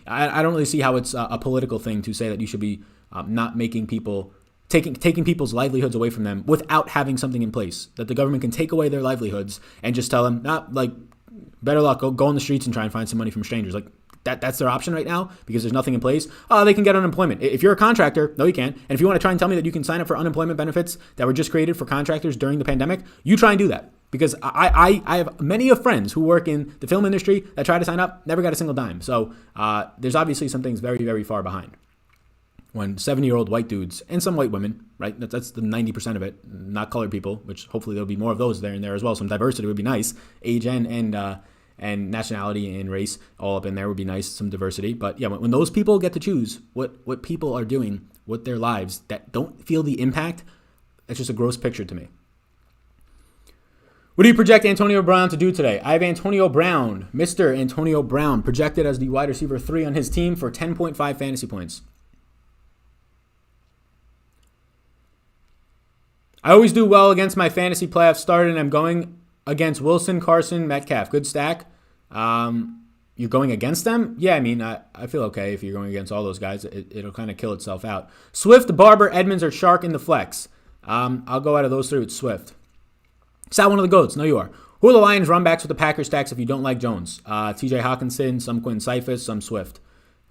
I don't really see how it's a political thing to say that you should be not making people taking people's livelihoods away from them without having something in place that the government can take away their livelihoods and just tell them, better luck, go on the streets and try and find some money from strangers. Like that's their option right now because there's nothing in place. They can get unemployment. If you're a contractor, no, you can't. And if you want to try and tell me that you can sign up for unemployment benefits that were just created for contractors during the pandemic, you try and do that. Because I have many of friends who work in the film industry that try to sign up, never got a single dime. So there's obviously some things very, very far behind. When 70-year-old white dudes and some white women, right? That's the 90% of it, not colored people, which hopefully there'll be more of those there and there as well. Some diversity would be nice, age and and nationality and race all up in there would be nice, some diversity. But yeah, when those people get to choose what people are doing with their lives that don't feel the impact, that's just a gross picture to me. What do you project Antonio Brown to do today? I have Antonio Brown, Mr. Antonio Brown, projected as the wide receiver 3 on his team for 10.5 fantasy points. I always do well against my fantasy playoff start, and I'm going against Wilson, Carson, Metcalf. Good stack. You're going against them? Yeah, I mean, I feel okay if you're going against all those guys. It'll kind of kill itself out. Swift, Barber, Edmonds, or Shark in the flex. I'll go out of those three with Swift. Sal, one of the GOATs. No, you are. Who are the Lions runbacks with the Packers stacks if you don't like Jones? TJ Hawkinson, some Quinn Cephas, some Swift.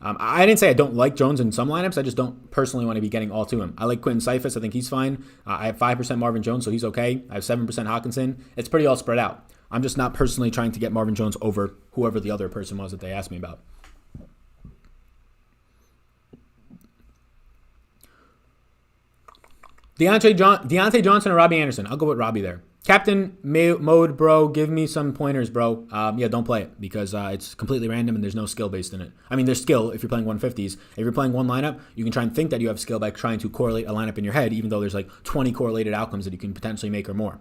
I didn't say I don't like Jones in some lineups. I just don't personally want to be getting all to him. I like Quentin Cephas. I think he's fine. I have 5% Marvin Jones, so he's okay. I have 7% Hawkinson. It's pretty all spread out. I'm just not personally trying to get Marvin Jones over whoever the other person was that they asked me about. Deontay Johnson or Robbie Anderson? I'll go with Robbie there. Captain mode, bro. Give me some pointers, bro. Yeah, don't play it because it's completely random and there's no skill based in it. I mean, there's skill if you're playing 150s. If you're playing one lineup, you can try and think that you have skill by trying to correlate a lineup in your head, even though there's like 20 correlated outcomes that you can potentially make or more.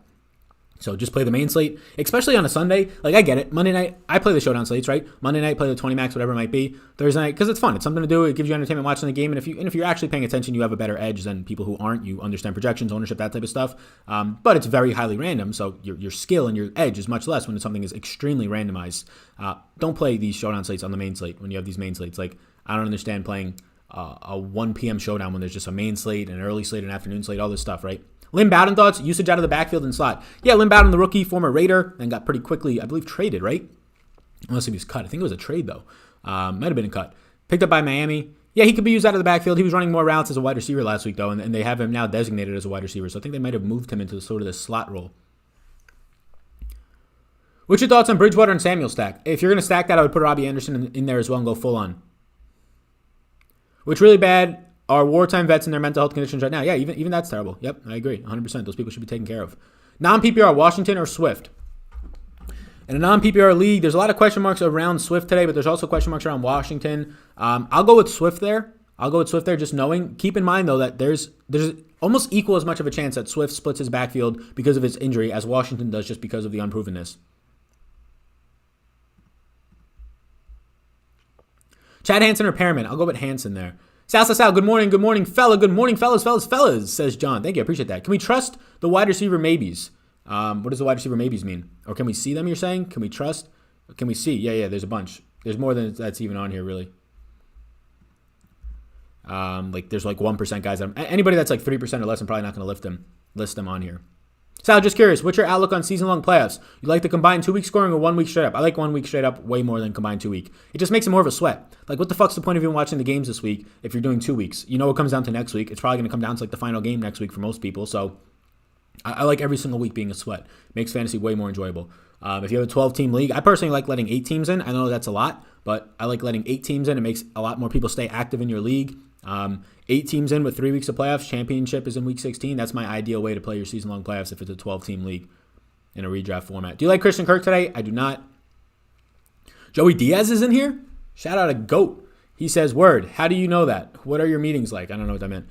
So just play the main slate, especially on a Sunday. Like, I get it. Monday night, I play the showdown slates, right? Monday night, play the 20 max, whatever it might be. Thursday night, because it's fun. It's something to do. It gives you entertainment watching the game. And if you're actually paying attention, you have a better edge than people who aren't. You understand projections, ownership, that type of stuff. But it's very highly random. So your skill and your edge is much less when something is extremely randomized. Don't play these showdown slates on the main slate when you have these main slates. Like, I don't understand playing a 1 p.m. showdown when there's just a main slate, an early slate, an afternoon slate, all this stuff, right? Lynn Bowden thoughts, usage out of the backfield and slot. Yeah, Lynn Bowden, the rookie, former Raider, and got pretty quickly, I believe, traded, right? Unless he was cut. I think it was a trade, though. Might have been a cut. Picked up by Miami. Yeah, he could be used out of the backfield. He was running more routes as a wide receiver last week, though, and they have him now designated as a wide receiver. So I think they might have moved him into sort of the slot role. What's your thoughts on Bridgewater and Samuel stack? If you're going to stack that, I would put Robbie Anderson in there as well and go full on. Which really bad are wartime vets in their mental health conditions right now. Yeah, even that's terrible. Yep, I agree. 100%. Those people should be taken care of. Non-PPR, Washington or Swift? In a non-PPR league, there's a lot of question marks around Swift today, but there's also question marks around Washington. I'll go with Swift there. Just knowing. Keep in mind, though, that there's almost equal as much of a chance that Swift splits his backfield because of his injury as Washington does just because of the unprovenness. Chad Hansen or Perriman? I'll go with Hansen there. Sal, good morning, fellas, says John. Thank you, I appreciate that. Can we trust the wide receiver maybes? What does the wide receiver maybes mean? Or can we see them, you're saying? Can we trust? Can we see? Yeah, there's a bunch. There's more than that's even on here, really. There's like 1% guys. Anybody that's like 3% or less, I'm probably not going to list them on here. Sal, just curious, what's your outlook on season-long playoffs? You like the combined 2-week scoring or 1 week straight up? I like 1 week straight up way more than combined 2 week. It just makes it more of a sweat. Like, what the fuck's the point of even watching the games this week if you're doing 2 weeks? You know what comes down to next week. It's probably going to come down to like the final game next week for most people. So I like every single week being a sweat. Makes fantasy way more enjoyable. If you have a 12-team league, I personally like letting 8 teams in. I know that's a lot, but I like letting 8 teams in. It makes a lot more people stay active in your league. 8 teams in with 3 weeks of playoffs. Championship is in week 16. That's my ideal way to play your season-long playoffs if it's a 12-team league in a redraft format. Do you like Christian Kirk today? I do not. Joey Diaz is in here? Shout out to GOAT. He says, word, how do you know that? What are your meetings like? I don't know what that meant.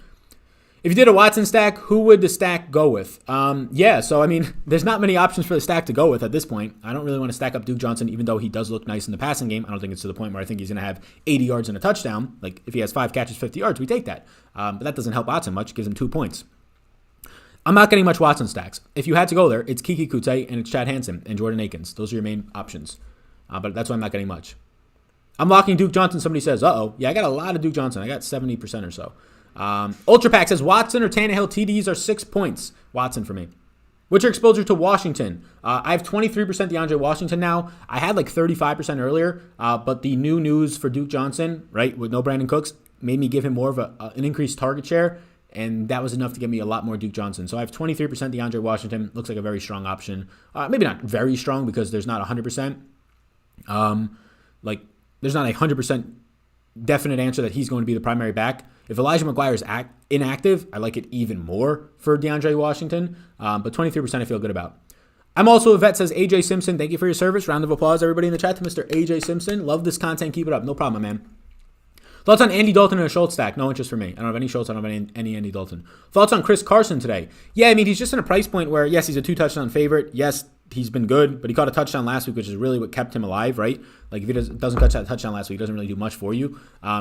If you did a Watson stack, who would the stack go with? There's not many options for the stack to go with at this point. I don't really want to stack up Duke Johnson, even though he does look nice in the passing game. I don't think it's to the point where I think he's going to have 80 yards and a touchdown. Like, if he has 5 catches, 50 yards, we take that. But that doesn't help Watson much. It gives him 2 points. I'm not getting much Watson stacks. If you had to go there, it's Kiki Kute and it's Chad Hansen and Jordan Aikens. Those are your main options. But that's why I'm not getting much. I'm locking Duke Johnson. Somebody says, uh-oh. Yeah, I got a lot of Duke Johnson. I got 70% or so. Ultra Pack says Watson or Tannehill TDs are 6 points. Watson for me. What's your exposure to Washington? I have 23% DeAndre Washington now. I had like 35% earlier, but the new news for Duke Johnson, right, with no Brandon Cooks, made me give him more of an increased target share, and that was enough to get me a lot more Duke Johnson. So I have 23% DeAndre Washington. Looks like a very strong option. Maybe not very strong because there's not 100%. There's not a 100% definite answer that he's going to be the primary back. If Elijah McGuire is inactive, I like it even more for DeAndre Washington. But 23% I feel good about. I'm also a vet, says AJ Simpson. Thank you for your service. Round of applause, everybody in the chat, to Mr. AJ Simpson. Love this content. Keep it up. No problem, man. Thoughts on Andy Dalton and a Schultz stack? No interest for me. I don't have any Schultz. I don't have any Andy Dalton. Thoughts on Chris Carson today? Yeah, I mean, he's just in a price point where, yes, he's a 2-touchdown favorite. Yes, he's been good, but he caught a touchdown last week, which is really what kept him alive, right? Like, if he doesn't catch that touchdown last week, he doesn't really do much for you.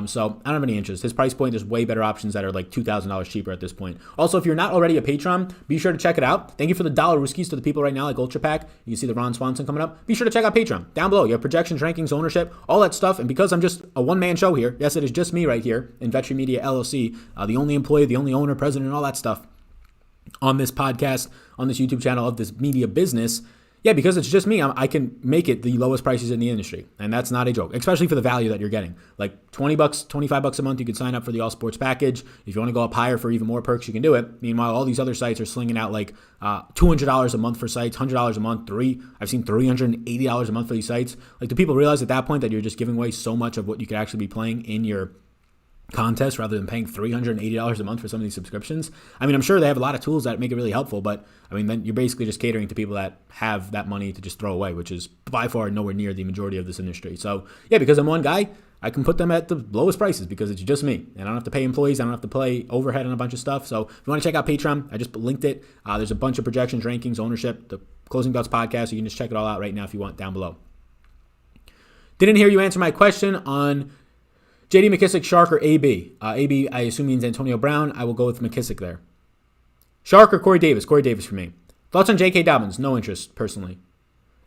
So I don't have any interest. His price point, there's way better options that are like $2,000 cheaper at this point. Also, if you're not already a patron, be sure to check it out. Thank you for the dollar Ruskies to the people right now, like Ultra Pack. You can see the Ron Swanson coming up. Be sure to check out Patreon. Down below, you have projections, rankings, ownership, all that stuff. And because I'm just a one-man show here, yes, it is just me right here in Vetri Media LLC, the only employee, the only owner, president, all that stuff on this podcast, on this YouTube channel of this media business. Yeah, because it's just me, I can make it the lowest prices in the industry. And that's not a joke, especially for the value that you're getting. Like $20, $25 a month, you can sign up for the all sports package. If you want to go up higher for even more perks, you can do it. Meanwhile, all these other sites are slinging out like $200 a month for sites, $100 a month, I've seen $380 a month for these sites. Like, do people realize at that point that you're just giving away so much of what you could actually be playing in your contest rather than paying $380 a month for some of these subscriptions? I mean, I'm sure they have a lot of tools that make it really helpful, but I mean, then you're basically just catering to people that have that money to just throw away, which is by far nowhere near the majority of this industry. So yeah, because I'm one guy, I can put them at the lowest prices because it's just me, and I don't have to pay employees. I don't have to pay overhead on a bunch of stuff. So if you want to check out Patreon, I just linked it. There's a bunch of projections, rankings, ownership, the Closing Bets podcast. You can just check it all out right now if you want down below. Didn't hear you answer my question on J.D. McKissick, Shark, or A.B. A.B., I assume means Antonio Brown. I will go with McKissick there. Shark or Corey Davis? Corey Davis for me. Thoughts on J.K. Dobbins? No interest, personally.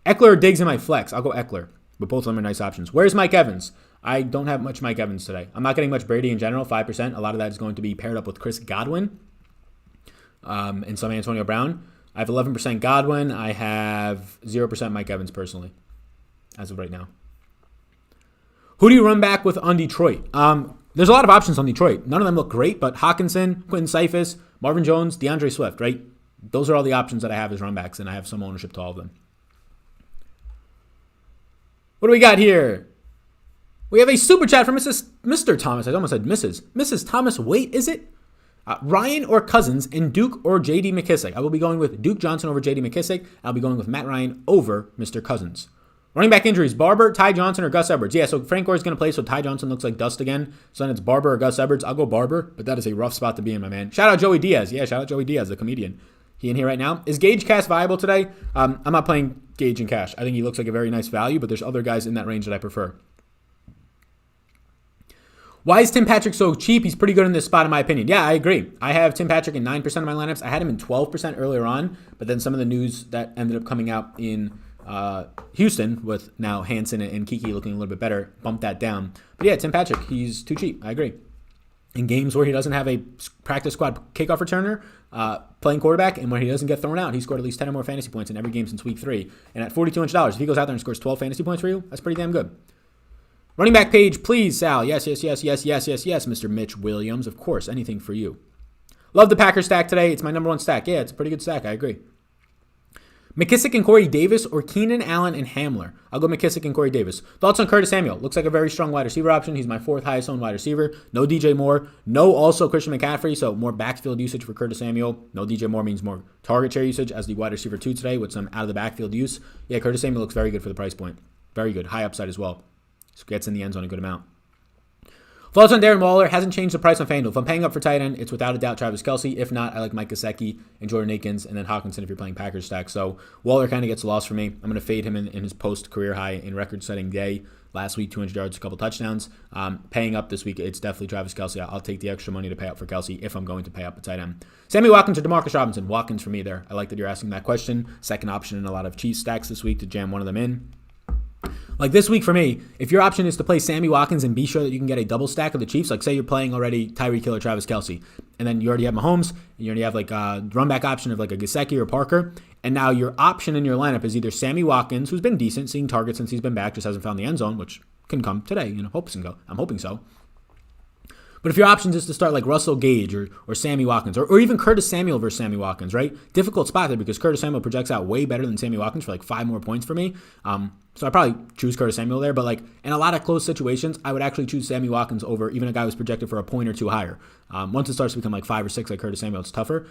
Eckler or Diggs in my flex? I'll go Eckler, but both of them are nice options. Where's Mike Evans? I don't have much Mike Evans today. I'm not getting much Brady in general, 5%. A lot of that is going to be paired up with Chris Godwin and some Antonio Brown. I have 11% Godwin. I have 0% Mike Evans, personally, as of right now. Who do you run back with on Detroit? There's a lot of options on Detroit. None of them look great, but Hawkinson, Quentin Cephas, Marvin Jones, DeAndre Swift, right? Those are all the options that I have as run backs, and I have some ownership to all of them. What do we got here? We have a super chat from Mr. Thomas. I almost said Mrs. Thomas. Wait, is it? Ryan or Cousins, and Duke or J.D. McKissick? I will be going with Duke Johnson over J.D. McKissick. I'll be going with Matt Ryan over Mr. Cousins. Running back injuries, Barber, Ty Johnson, or Gus Edwards? Yeah, so Frank Gore is going to play, so Ty Johnson looks like dust again. So then it's Barber or Gus Edwards. I'll go Barber, but that is a rough spot to be in, my man. Shout out Joey Diaz. Yeah, shout out Joey Diaz, the comedian. He in here right now. Is Gage Cash viable today? I'm not playing Gage in cash. I think he looks like a very nice value, but there's other guys in that range that I prefer. Why is Tim Patrick so cheap? He's pretty good in this spot, in my opinion. Yeah, I agree. I have Tim Patrick in 9% of my lineups. I had him in 12% earlier on, but then some of the news that ended up coming out in Houston with now Hansen and Kiki looking a little bit better bumped that down. But yeah, Tim Patrick, he's too cheap. I agree. In games where he doesn't have a practice squad kickoff returner playing quarterback, and where he doesn't get thrown out, he scored at least 10 or more fantasy points in every game since week 3. And at $4,200, if he goes out there and scores 12 fantasy points for you, that's pretty damn good. Running back page, please, Sal. Yes, Mr. Mitch Williams. Of course, anything for you. Love the Packers stack today. It's my number one stack. Yeah, it's a pretty good stack. I agree. McKissick and Corey Davis or Keenan Allen and Hamler? I'll go McKissick and Corey Davis. Thoughts on Curtis Samuel? Looks like a very strong wide receiver option. He's my 4th highest owned wide receiver. No DJ Moore. No also Christian McCaffrey, so more backfield usage for Curtis Samuel. No DJ Moore means more target share usage as the wide receiver 2 today with some out of the backfield use. Yeah, Curtis Samuel looks very good for the price point. Very good. High upside as well. So gets in the end zone a good amount. Thoughts on Darren Waller? Hasn't changed the price on FanDuel. If I'm paying up for tight end, it's without a doubt Travis Kelce. If not, I like Mike Gesicki and Jordan Aikens, and then Hawkinson if you're playing Packers stack. So Waller kind of gets lost for me. I'm going to fade him in his post-career high in record-setting day. Last week, 200 yards, a couple touchdowns. Paying up this week, it's definitely Travis Kelce. I'll take the extra money to pay up for Kelce if I'm going to pay up a tight end. Sammy Watkins or DeMarcus Robinson? Watkins for me there. I like that you're asking that question. Second option in a lot of Chiefs stacks this week to jam one of them in. Like this week for me, if your option is to play Sammy Watkins and be sure that you can get a double stack of the Chiefs, like say you're playing already Tyreek Hill or Travis Kelce, and then you already have Mahomes, and you already have like a run back option of like a Gesicki or Parker, and now your option in your lineup is either Sammy Watkins, who's been decent, seeing targets since he's been back, just hasn't found the end zone, which can come today, I'm hoping so. But if your options is to start like Russell Gage or Sammy Watkins or even Curtis Samuel versus Sammy Watkins, right? Difficult spot there because Curtis Samuel projects out way better than Sammy Watkins for like 5 more points for me. So I probably choose Curtis Samuel there, but like in a lot of close situations, I would actually choose Sammy Watkins over even a guy who's projected for a point or 2 higher. Once it starts to become like 5 or 6 like Curtis Samuel, it's tougher.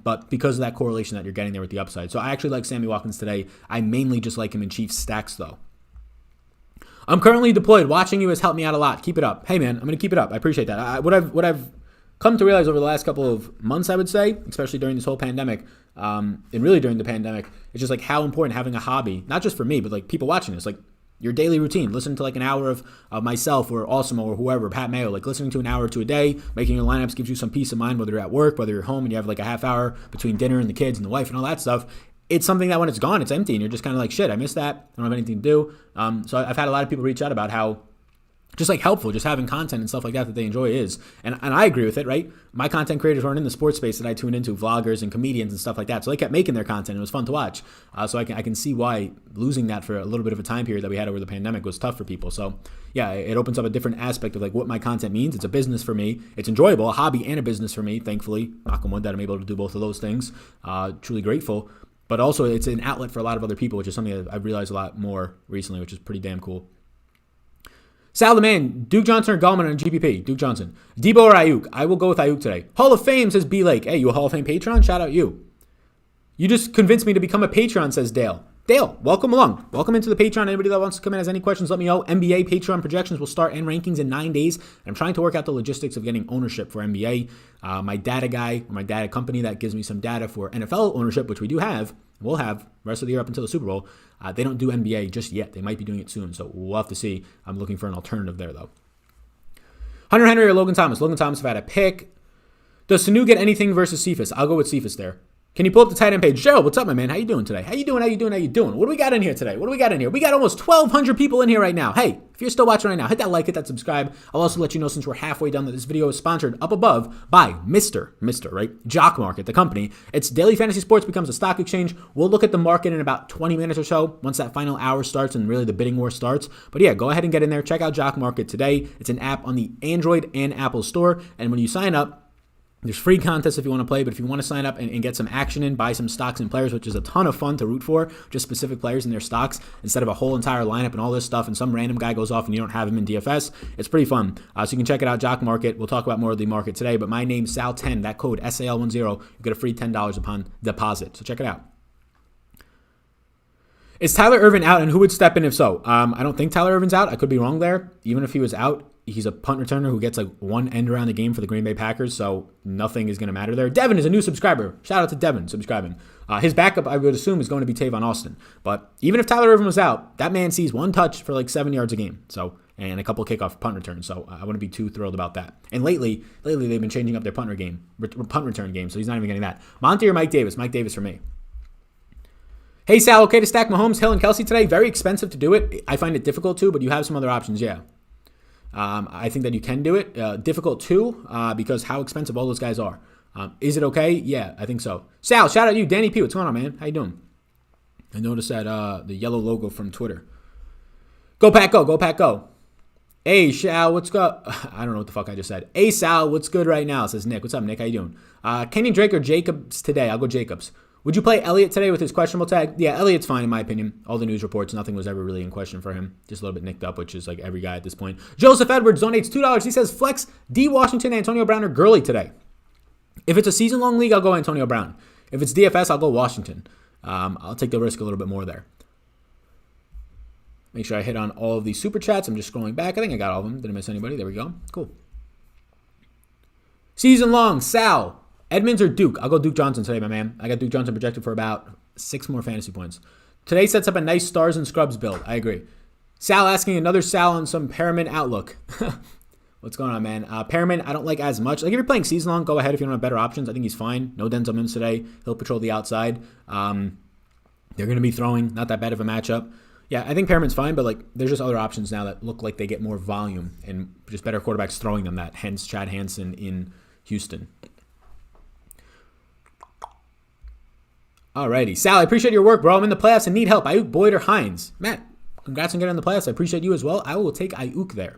But because of that correlation that you're getting there with the upside. So I actually like Sammy Watkins today. I mainly just like him in Chiefs stacks though. I'm currently deployed. Watching you has helped me out a lot. Keep it up. Hey man, I'm going to keep it up. I appreciate that. What I've come to realize over the last couple of months, I would say, especially during this whole pandemic, and really during the pandemic, it's just like how important having a hobby, not just for me, but like people watching this, like your daily routine, listen to like an hour of myself or Awesome or whoever, Pat Mayo, like listening to an hour or 2 a day, making your lineups gives you some peace of mind, whether you're at work, whether you're home and you have like a half hour between dinner and the kids and the wife and all that stuff. It's something that when it's gone, it's empty and you're just kind of like, shit, I missed that. I don't have anything to do. So I've had a lot of people reach out about how just like helpful, just having content and stuff like that they enjoy is. And I agree with it, right? My content creators aren't in the sports space that I tune into, vloggers and comedians and stuff like that. So they kept making their content. It was fun to watch. So I can see why losing that for a little bit of a time period that we had over the pandemic was tough for people. So yeah, it opens up a different aspect of like what my content means. It's a business for me. It's enjoyable, a hobby and a business for me, thankfully. Knock on wood that I'm able to do both of those things. Truly grateful. But also it's an outlet for a lot of other people, which is something that I've realized a lot more recently, which is pretty damn cool. Sal the man, Duke Johnson or Gallman on GPP? Duke Johnson. Debo or Ayuk? I will go with Ayuk today. Hall of Fame, says B Lake. Hey, you a Hall of Fame Patreon? Shout out you. You just convinced me to become a Patreon, says Dale. Dale, welcome along. Welcome into the Patreon. Anybody that wants to come in has any questions, let me know. NBA Patreon projections will start and rankings in 9 days. I'm trying to work out the logistics of getting ownership for NBA. My data guy, or my data company that gives me some data for NFL ownership, which we do have, we'll have the rest of the year up until the Super Bowl. They don't do NBA just yet. They might be doing it soon, so we'll have to see. I'm looking for an alternative there, though. Hunter Henry or Logan Thomas? Logan Thomas, if I had a pick. Does Sanu get anything versus Cephas? I'll go with Cephas there. Can you pull up the tight end page? Gerald, what's up, my man? How you doing today? How you doing? What do we got in here today? We got almost 1,200 people in here right now. Hey, if you're still watching right now, hit that like, hit that subscribe. I'll also let you know since we're halfway done that this video is sponsored up above by Mr. right? Jock Market, the company. It's daily fantasy sports becomes a stock exchange. We'll look at the market in about 20 minutes or so once that final hour starts and really the bidding war starts. But yeah, go ahead and get in there. Check out Jock Market today. It's an app on the Android and Apple store. And when you sign up, there's free contests if you want to play, but if you want to sign up and get some action in, buy some stocks and players, which is a ton of fun to root for, just specific players and their stocks, instead of a whole entire lineup and all this stuff, and some random guy goes off and you don't have him in DFS, it's pretty fun. So you can check it out, Jock Market. We'll talk about more of the market today, but my name's Sal10, that code SAL10, you get a free $10 upon deposit. So check it out. Is Tyler Irvin out, and who would step in if so? I don't think Tyler Irvin's out. I could be wrong there. Even if he was out, he's a punt returner who gets like one end around the game for the Green Bay Packers, so nothing is going to matter there. Devin is a new subscriber. Shout out to Devin subscribing. His backup, I would assume, is going to be Tavon Austin. But even if Tyler Irvin was out, that man sees one touch for like 7 yards a game, so and a couple of kickoff punt returns. So I wouldn't be too thrilled about that. And lately they've been changing up their punt return game, so he's not even getting that. Monty or Mike Davis? Mike Davis for me. Hey Sal, okay to stack Mahomes, Hill, and Kelsey today? Very expensive to do it. I find it difficult to, but you have some other options, yeah. I think that you can do it. Difficult too, because how expensive all those guys are. Is it okay? Yeah, I think so. Sal, shout out to you. Danny P, what's going on, man? How you doing? I noticed that the yellow logo from Twitter. Go Pack Go, go Pack Go. Hey Sal, what's good? I don't know what the fuck I just said. Hey Sal, what's good right now? Says Nick. What's up, Nick? How you doing? Kenny Drake or Jacobs today? I'll go Jacobs. Would you play Elliott today with his questionable tag? Yeah, Elliott's fine in my opinion. All the news reports, nothing was ever really in question for him. Just a little bit nicked up, which is like every guy at this point. Joseph Edwards donates $2. He says, flex D. Washington, Antonio Brown, or Gurley today. If it's a season-long league, I'll go Antonio Brown. If it's DFS, I'll go Washington. I'll take the risk a little bit more there. Make sure I hit on all of these super chats. I'm just scrolling back. I think I got all of them. Didn't miss anybody. There we go. Cool. Season-long, Sal. Edmonds or Duke? I'll go Duke Johnson today, my man. I got Duke Johnson projected for about 6 more fantasy points. Today sets up a nice stars and scrubs build. I agree. Sal asking another Sal on some Perriman outlook. What's going on, man? Perriman, I don't like as much. Like, if you're playing season long, go ahead if you don't have better options. I think he's fine. No Denzel Mims today. He'll patrol the outside. They're going to be throwing. Not that bad of a matchup. Yeah, I think Perriman's fine, but like there's just other options now that look like they get more volume and just better quarterbacks throwing them that. Hence Chad Hansen in Houston. Alrighty. Sal, I appreciate your work, bro. I'm in the playoffs and need help. Ayuk, Boyd, or Hines? Matt, congrats on getting in the playoffs. I appreciate you as well. I will take Ayuk there.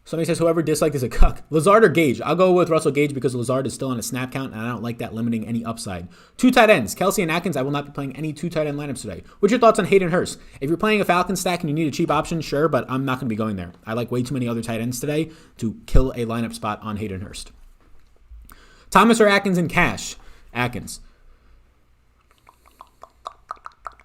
Somebody says whoever disliked is a cuck. Lazard or Gage? I'll go with Russell Gage because Lazard is still on a snap count, and I don't like that limiting any upside. 2 tight ends, Kelsey and Aikens. I will not be playing any 2 tight end lineups today. What's your thoughts on Hayden Hurst? If you're playing a Falcons stack and you need a cheap option, sure, but I'm not going to be going there. I like way too many other tight ends today to kill a lineup spot on Hayden Hurst. Thomas or Aikens in cash? Aikens.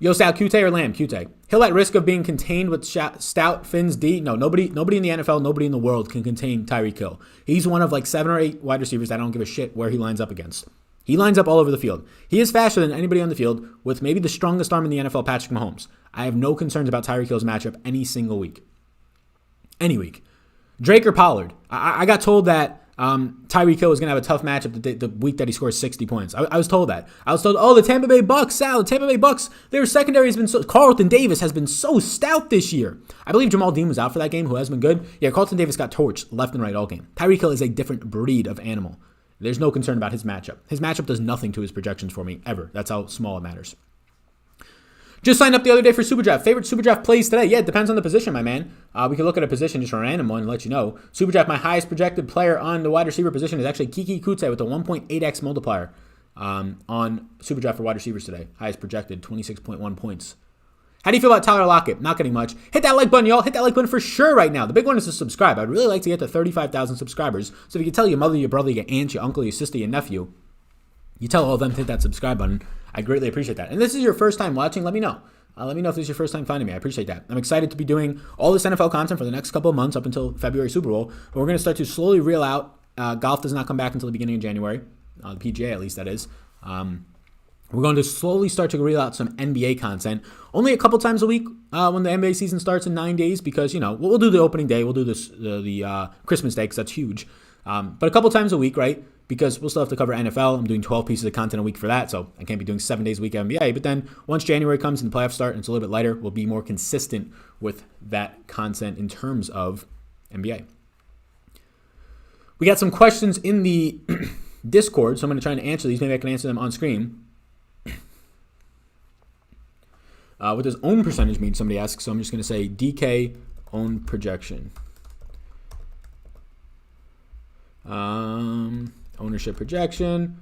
Yo, Sal, Qt or Lamb? Qt. Hill at risk of being contained with stout Finn's D? No, nobody in the NFL, nobody in the world can contain Tyreek Hill. He's one of like 7 or 8 wide receivers that I don't give a shit where he lines up against. He lines up all over the field. He is faster than anybody on the field with maybe the strongest arm in the NFL, Patrick Mahomes. I have no concerns about Tyreek Hill's matchup any single week. Any week. Drake or Pollard? I got told that Tyreek Hill was going to have a tough matchup the week that he scores 60 points. I was told that. I was told, the Tampa Bay Bucks, Sal, the Tampa Bay Bucks, their secondary has been Carlton Davis has been so stout this year. I believe Jamal Dean was out for that game, who has been good. Yeah, Carlton Davis got torched left and right all game. Tyreek Hill is a different breed of animal. There's no concern about his matchup. His matchup does nothing to his projections for me, ever. That's how small it matters. Just signed up the other day for Superdraft. Favorite Superdraft plays today? Yeah, it depends on the position, my man. We can look at a position, just a random one, and let you know. Superdraft, my highest projected player on the wide receiver position is actually Kiki Kutse with a 1.8x multiplier on Superdraft for wide receivers today. Highest projected, 26.1 points. How do you feel about Tyler Lockett? Not getting much. Hit that like button, y'all. Hit that like button for sure right now. The big one is to subscribe. I'd really like to get to 35,000 subscribers. So if you can tell your mother, your brother, your aunt, your uncle, your sister, your nephew, you tell all of them to hit that subscribe button. I greatly appreciate that. And this is your first time watching, let me know. Let me know if this is your first time finding me. I appreciate that. I'm excited to be doing all this NFL content for the next couple of months up until February Super Bowl. But we're going to start to slowly reel out. Golf does not come back until the beginning of January. The PGA, at least, that is. We're going to slowly start to reel out some NBA content. Only a couple times a week when the NBA season starts in 9 days because, we'll do the opening day. We'll do this the Christmas day because that's huge. But a couple times a week, right? Because we'll still have to cover NFL. I'm doing 12 pieces of content a week for that, so I can't be doing 7 days a week NBA. But then once January comes and the playoffs start and it's a little bit lighter, we'll be more consistent with that content in terms of NBA. We got some questions in the Discord, so I'm going to try and answer these. Maybe I can answer them on screen. What does own percentage mean? Somebody asks, so I'm just going to say DK own projection. Ownership projection.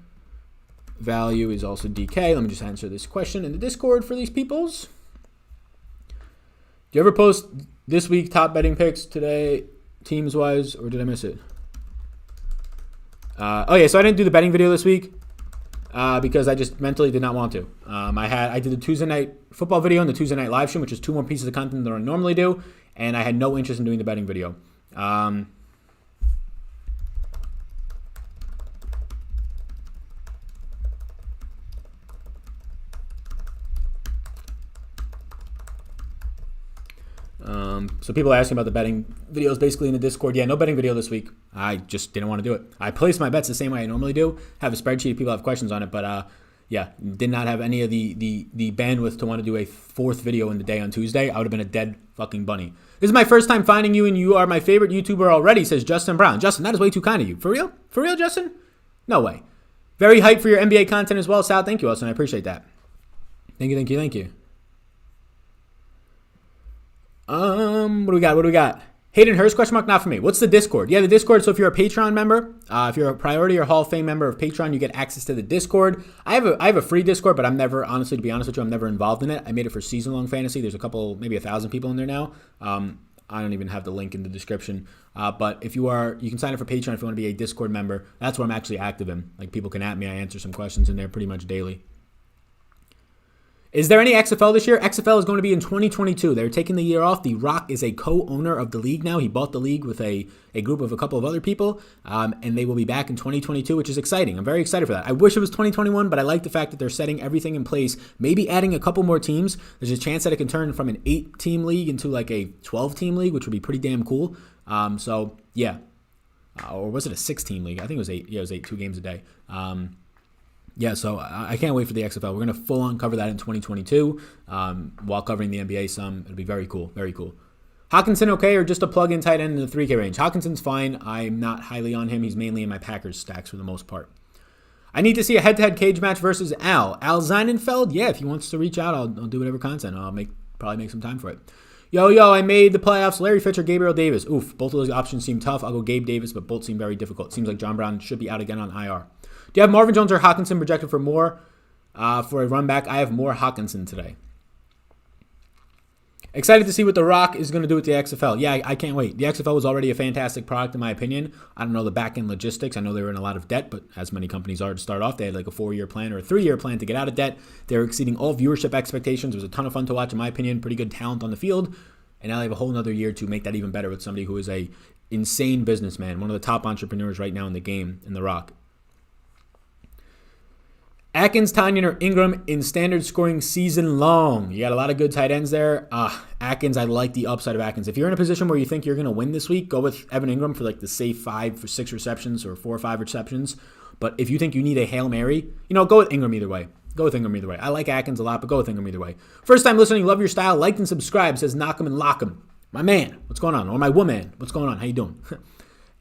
Value is also DK. Let me just answer this question in the Discord for these peoples. Do you ever post this week top betting picks today, teams wise, or did I miss it? So I didn't do the betting video this week because I just mentally did not want to. I did the Tuesday night football video and the Tuesday night live stream, which is 2 more pieces of content than I normally do, and I had no interest in doing the betting video. So people are asking about the betting videos basically in the Discord. Yeah, no betting video this week. I just didn't want to do it. I placed my bets the same way I normally do. Have a spreadsheet if people have questions on it, but did not have any of the bandwidth to want to do a 4th video in the day on Tuesday. I would have been a dead fucking bunny. This is my first time finding you, and you are my favorite YouTuber already, says Justin Brown. Justin, that is way too kind of you. For real? For real, Justin? No way. Very hyped for your NBA content as well, Sal. Thank you, Austin. I appreciate that. Thank you. What do we got? Hayden Hurst, ? Not for me. What's the Discord? Yeah, the Discord. So if you're a Patreon member, if you're a Priority or Hall of Fame member of Patreon, you get access to the Discord. I have a free Discord, but I'm never, honestly, to be honest with you, I'm never involved in it. I made it for season-long fantasy. There's a couple, maybe 1,000 people in there now. I don't even have the link in the description. But if you can sign up for Patreon if you want to be a Discord member. That's where I'm actually active in. Like, people can at me. I answer some questions in there pretty much daily. Is there any XFL this year? XFL is going to be in 2022. They're taking the year off. The Rock is a co-owner of the league now. He bought the league with a group of a couple of other people, and they will be back in 2022, which is exciting. I'm very excited for that. I wish it was 2021, but I like the fact that they're setting everything in place, maybe adding a couple more teams. There's a chance that it can turn from an 8-team league into like a 12-team league, which would be pretty damn cool. Or was it a 6-team league? I think it was 8. Yeah, it was 8, 2 games a day. So I can't wait for the XFL. We're going to full on cover that in 2022 while covering the NBA some. It'll be very cool. Very cool. Hawkinson okay or just a plug-in tight end in the 3K range? Hawkinson's fine. I'm not highly on him. He's mainly in my Packers stacks for the most part. I need to see a head-to-head cage match versus Al. Al Zeinenfeld? Yeah, if he wants to reach out, I'll do whatever content. I'll probably make some time for it. Yo, I made the playoffs. Larry Fitz or Gabriel Davis. Oof, both of those options seem tough. I'll go Gabe Davis, but both seem very difficult. Seems like John Brown should be out again on IR. Do you have Marvin Jones or Hockenson projected for more for a run back? I have more Hockenson today. Excited to see what The Rock is going to do with the XFL. Yeah, I can't wait. The XFL was already a fantastic product, in my opinion. I don't know the back-end logistics. I know they were in a lot of debt, but as many companies are to start off, they had like a 4-year plan or a 3-year plan to get out of debt. They were exceeding all viewership expectations. It was a ton of fun to watch, in my opinion. Pretty good talent on the field. And now they have a whole nother year to make that even better with somebody who is a insane businessman, one of the top entrepreneurs right now in the game, in The Rock. Aikens, Tanyan, or Ingram in standard scoring season long. You got a lot of good tight ends there. Aikens, I like the upside of Aikens. If you're in a position where you think you're going to win this week, go with Evan Ingram for like the safe 5 for 6 receptions or 4 or 5 receptions. But if you think you need a Hail Mary, go with Ingram either way. I like Aikens a lot, but go with Ingram either way. First time listening, love your style, liked and subscribe, says knock him and lock him. My man, what's going on? Or my woman, what's going on? How you doing?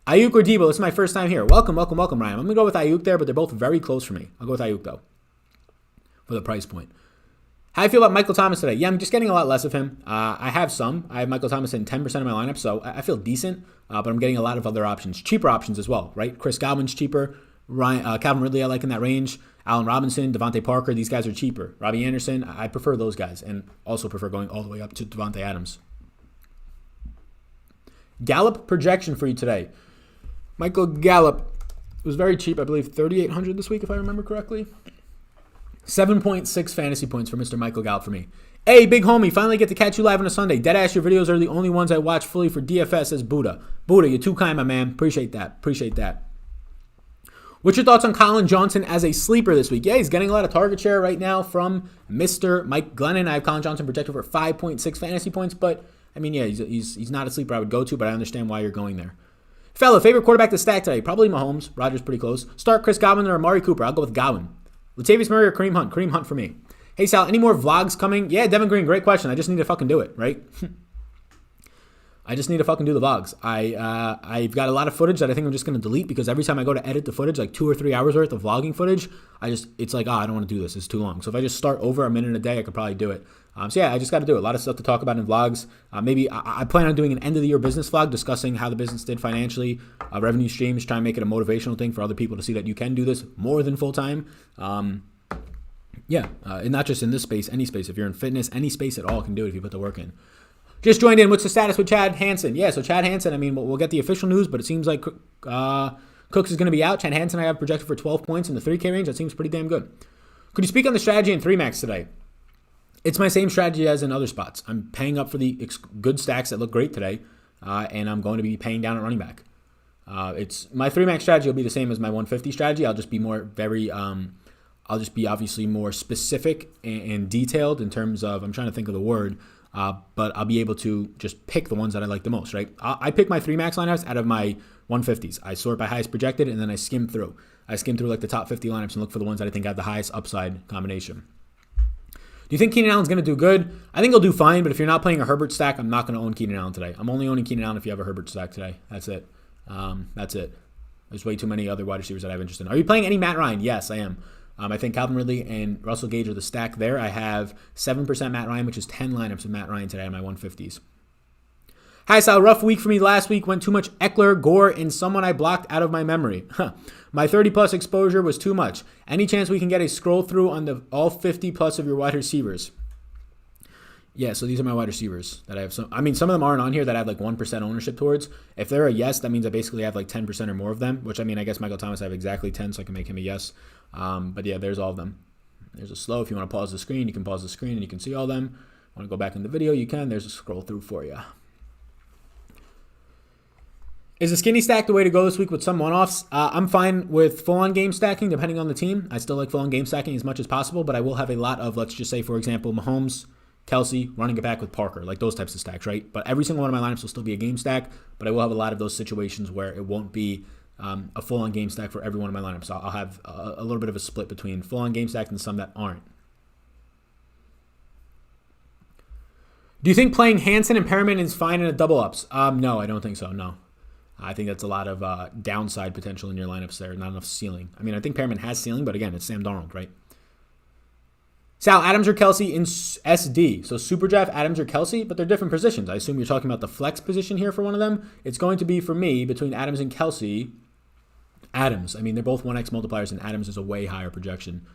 Ayuk or Debo, this is my first time here. Welcome, Ryan. I'm going to go with Ayuk there, but they're both very close for me. I'll go with Ayuk, though, for the price point. How do you feel about Michael Thomas today? Yeah, I'm just getting a lot less of him. I have some. I have Michael Thomas in 10% of my lineup, so I feel decent, but I'm getting a lot of other options. Cheaper options as well, right? Chris Godwin's cheaper. Calvin Ridley I like in that range. Allen Robinson, Devontae Parker, these guys are cheaper. Robbie Anderson, I prefer those guys, and also prefer going all the way up to Devontae Adams. Gallup projection for you today. Michael Gallup was very cheap, I believe $3,800 this week, if I remember correctly. 7.6 fantasy points for Mr. Michael Gallup for me. Hey, big homie, finally get to catch you live on a Sunday. Deadass, your videos are the only ones I watch fully for DFS as Buddha. Buddha, you're too kind, my man. Appreciate that. What's your thoughts on Colin Johnson as a sleeper this week? Yeah, he's getting a lot of target share right now from Mr. Mike Glennon. I have Colin Johnson projected for 5.6 fantasy points, but, he's not a sleeper I would go to, but I understand why you're going there. Fella, favorite quarterback to stack today? Probably Mahomes. Rodgers pretty close. Start Chris Godwin or Amari Cooper. I'll go with Godwin. Latavius Murray or Kareem Hunt? Kareem Hunt for me. Hey, Sal, any more vlogs coming? Yeah, Devin Green, great question. I just need to fucking do it, right? I just need to fucking do the vlogs. I've got a lot of footage that I think I'm just going to delete because every time I go to edit the footage, like 2 or 3 hours worth of vlogging footage, it's like, I don't want to do this. It's too long. So if I just start over a minute a day, I could probably do it. I just got to do it. A lot of stuff to talk about in vlogs. Maybe I plan on doing an end of the year business vlog discussing how the business did financially, revenue streams, try and make it a motivational thing for other people to see that you can do this more than full time. And not just in this space, any space. If you're in fitness, any space at all can do it if you put the work in. Just joined in. What's the status with Chad Hansen? Yeah, so Chad Hansen, we'll get the official news, but it seems like Cooks is going to be out. Chad Hansen I have projected for 12 points in the 3K range. That seems pretty damn good. Could you speak on the strategy in 3-max today? It's my same strategy as in other spots. I'm paying up for the good stacks that look great today, and I'm going to be paying down at running back. It's my 3-max strategy will be the same as my 150 strategy. I'll just be I'll just be obviously more specific and detailed in terms of, I'm trying to think of the word, but I'll be able to just pick the ones that I like the most, right? I pick my 3-max lineups out of my 150s. I sort by highest projected, and then I skim through. Like the top 50 lineups and look for the ones that I think have the highest upside combination. Do you think Keenan Allen's going to do good? I think he'll do fine, but if you're not playing a Herbert stack, I'm not going to own Keenan Allen today. I'm only owning Keenan Allen if you have a Herbert stack today. That's it. There's way too many other wide receivers that I have interest in. Are you playing any Matt Ryan? Yes, I am. I think Calvin Ridley and Russell Gage are the stack there. I have 7% Matt Ryan, which is 10 lineups of Matt Ryan today on my 150s. Hi, Sal. Rough week for me last week. Went too much Eckler, Gore, and someone I blocked out of my memory. My 30-plus exposure was too much. Any chance we can get a scroll through on all 50-plus of your wide receivers? Yeah, so these are my wide receivers that I have. Some of them aren't on here that I have like 1% ownership towards. If they're a yes, that means I basically have like 10% or more of them, which I guess Michael Thomas I have exactly 10, so I can make him a yes. But yeah, there's all of them. There's a slow. If you want to pause the screen, you can pause the screen and you can see all of them. Want to go back in the video, you can. There's a scroll through for you. Is a skinny stack the way to go this week with some one-offs? I'm fine with full-on game stacking depending on the team. I still like full-on game stacking as much as possible, but I will have a lot of, let's just say, for example, Mahomes, Kelsey, running it back with Parker, like those types of stacks, right? But every single one of my lineups will still be a game stack, but I will have a lot of those situations where it won't be a full-on game stack for every one of my lineups. So I'll have a little bit of a split between full-on game stack and some that aren't. Do you think playing Hansen and Perriman is fine in a double-ups? No, I don't think so, no. I think that's a lot of downside potential in your lineups there, not enough ceiling. I think Perriman has ceiling, but again, it's Sam Darnold, right? Sal, Adams or Kelsey in SD. So super draft, Adams or Kelsey, but they're different positions. I assume you're talking about the flex position here for one of them. It's going to be, for me, between Adams and Kelsey, Adams. I mean, they're both 1x multipliers, and Adams is a way higher projection.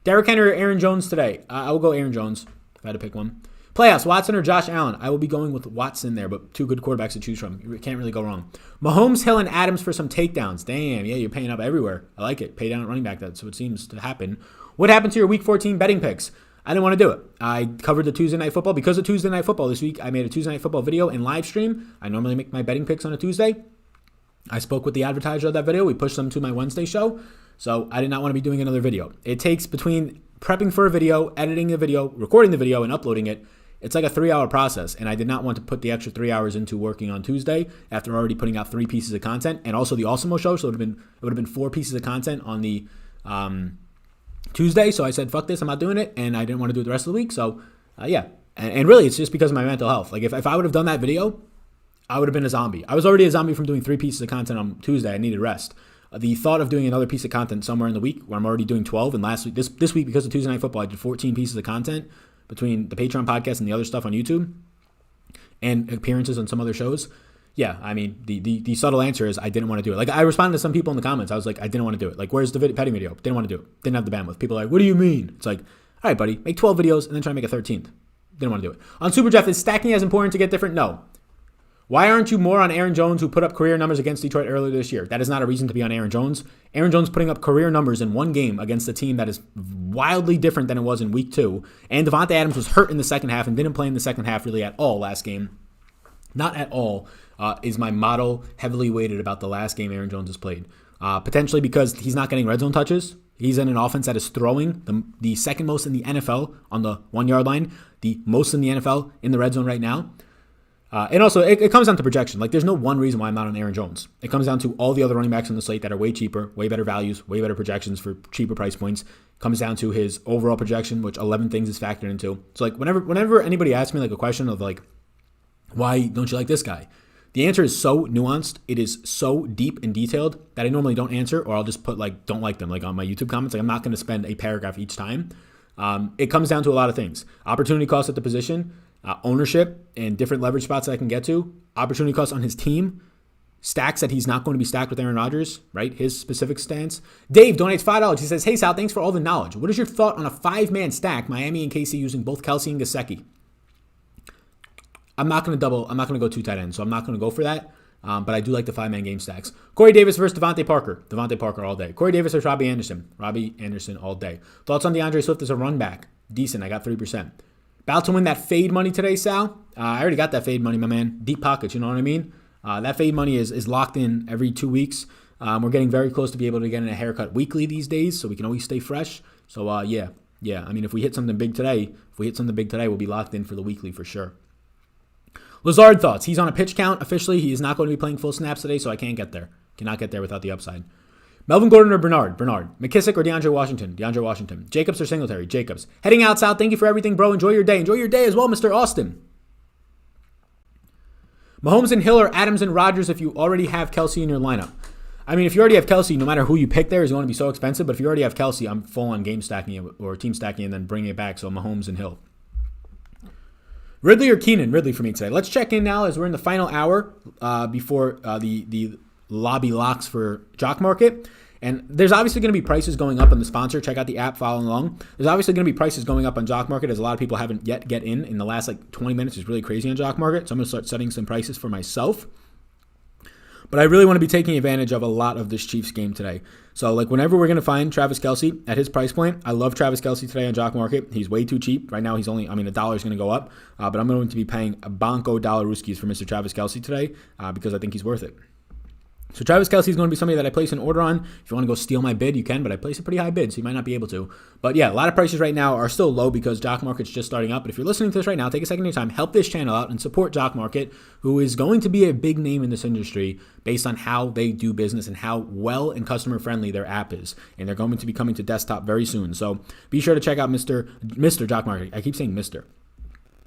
Derrick Henry or Aaron Jones today? I will go Aaron Jones if I had to pick one. Playoffs, Watson or Josh Allen? I will be going with Watson there, but two good quarterbacks to choose from. You can't really go wrong. Mahomes, Hill, and Adams for some takedowns. Damn, yeah, you're paying up everywhere. I like it. Pay down at running back. That's what seems to happen. What happened to your Week 14 betting picks? I didn't want to do it. I covered the Tuesday Night Football. Because of Tuesday Night Football this week, I made a Tuesday Night Football video and live stream. I normally make my betting picks on a Tuesday. I spoke with the advertiser of that video. We pushed them to my Wednesday show. So I did not want to be doing another video. It takes between prepping for a video, editing the video, recording the video, and uploading it. It's like a 3-hour process, and I did not want to put the extra 3 hours into working on Tuesday after already putting out 3 pieces of content, and also the Awesemo show. So it would have been 4 pieces of content on the Tuesday. So I said, fuck this, I'm not doing it, and I didn't want to do it the rest of the week. So yeah, and really, it's just because of my mental health. Like if I would have done that video, I would have been a zombie. I was already a zombie from doing 3 pieces of content on Tuesday. I needed rest. The thought of doing another piece of content somewhere in the week where I'm already doing 12, and last week, this week, because of Tuesday Night Football, I did 14 pieces of content between the Patreon podcast and the other stuff on YouTube and appearances on some other shows. Yeah, I mean, the subtle answer is I didn't want to do it. Like, I responded to some people in the comments. I was like, I didn't want to do it. Like, where's the petting video? Didn't want to do it. Didn't have the bandwidth. People are like, what do you mean? It's like, all right, buddy, make 12 videos and then try to make a 13th. Didn't want to do it. On Super Draft, is stacking as important to get different? No. Why aren't you more on Aaron Jones, who put up career numbers against Detroit earlier this year? That is not a reason to be on Aaron Jones. Aaron Jones putting up career numbers in one game against a team that is wildly different than it was in week 2. And Devontae Adams was hurt in the second half and didn't play in the second half really at all last game. Not at all is my model heavily weighted about the last game Aaron Jones has played. Potentially because he's not getting red zone touches. He's in an offense that is throwing the second most in the NFL on the 1-yard line, the most in the NFL in the red zone right now. And also, it comes down to projection. Like, there's no one reason why I'm not on Aaron Jones. It comes down to all the other running backs on the slate that are way cheaper, way better values, way better projections for cheaper price points. It comes down to his overall projection, which 11 things is factored into. So, like, whenever anybody asks me, like, a question of, like, why don't you like this guy? The answer is so nuanced. It is so deep and detailed that I normally don't answer, or I'll just put, like, don't like them, like, on my YouTube comments. Like, I'm not going to spend a paragraph each time. It comes down to a lot of things. Opportunity cost at the position. Ownership and different leverage spots that I can get to, opportunity costs on his team, stacks that he's not going to be stacked with Aaron Rodgers, right? His specific stance. Dave donates $5. He says, hey, Sal, thanks for all the knowledge. What is your thought on a 5-man stack, Miami and KC using both Kelsey and Gesicki? I'm not going to go 2 tight ends, so I'm not going to go for that. But I do like the 5-man game stacks. Corey Davis versus Devontae Parker. Devontae Parker all day. Corey Davis versus Robbie Anderson. Robbie Anderson all day. Thoughts on DeAndre Swift as a run back? Decent. I got 3%. About to win that fade money today, Sal. I already got that fade money, my man. Deep pockets, you know what I mean? That fade money is locked in every 2 weeks. We're getting very close to be able to get in a haircut weekly these days, so we can always stay fresh. So, yeah. I mean, if we hit something big today, we'll be locked in for the weekly for sure. Lazard thoughts. He's on a pitch count officially. He is not going to be playing full snaps today, so I can't get there. Cannot get there without the upside. Melvin Gordon or Bernard? Bernard. McKissick or DeAndre Washington? DeAndre Washington. Jacobs or Singletary? Jacobs. Heading out south. Thank you for everything, bro. Enjoy your day. Enjoy your day as well, Mr. Austin. Mahomes and Hill or Adams and Rodgers if you already have Kelsey in your lineup? I mean, if you already have Kelsey, no matter who you pick there is going to be so expensive. But if you already have Kelsey, I'm full on game stacking it or team stacking and then bringing it back. So Mahomes and Hill. Ridley or Keenan? Ridley for me today. Let's check in now as we're in the final hour before the lobby locks for Jock Market. And there's obviously going to be prices going up on the sponsor. Check out the app, follow along. There's obviously going to be prices going up on Jock Market as a lot of people haven't yet get in the last 20 minutes. It's really crazy on Jock Market. So I'm going to start setting some prices for myself. But I really want to be taking advantage of a lot of this Chiefs game today. So whenever we're going to find Travis Kelce at his price point, I love Travis Kelce today on Jock Market. He's way too cheap. Right now he's only, $1 is going to go up. But I'm going to be paying a bonko dollar rooskies for Mr. Travis Kelce today because I think he's worth it. So Travis Kelce is going to be somebody that I place an order on. If you want to go steal my bid, you can, but I place a pretty high bid, so you might not be able to. But yeah, a lot of prices right now are still low because Jock Market's just starting up. But if you're listening to this right now, take a second of your time, help this channel out and support Jock Market, who is going to be a big name in this industry based on how they do business and how well and customer friendly their app is. And they're going to be coming to desktop very soon. So be sure to check out Mr. Jock Market. I keep saying Mr.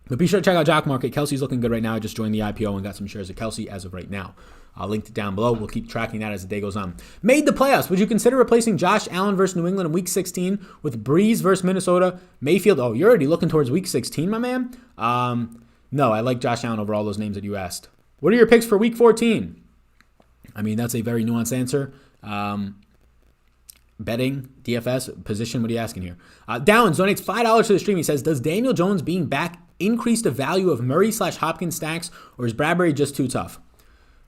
But be sure to check out Jock Market. Kelsey's looking good right now. I just joined the IPO and got some shares of Kelsey as of right now. I'll link it down below. We'll keep tracking that as the day goes on. Made the playoffs. Would you consider replacing Josh Allen versus New England in Week 16 with Breeze versus Minnesota? Mayfield. Oh, you're already looking towards Week 16, my man? No, I like Josh Allen over all those names that you asked. What are your picks for Week 14? I mean, that's a very nuanced answer. Betting, DFS, position, what are you asking here? Downs donates $5 to the stream. He says, does Daniel Jones being back increase the value of Murray/Hopkins stacks, or is Bradbury just too tough?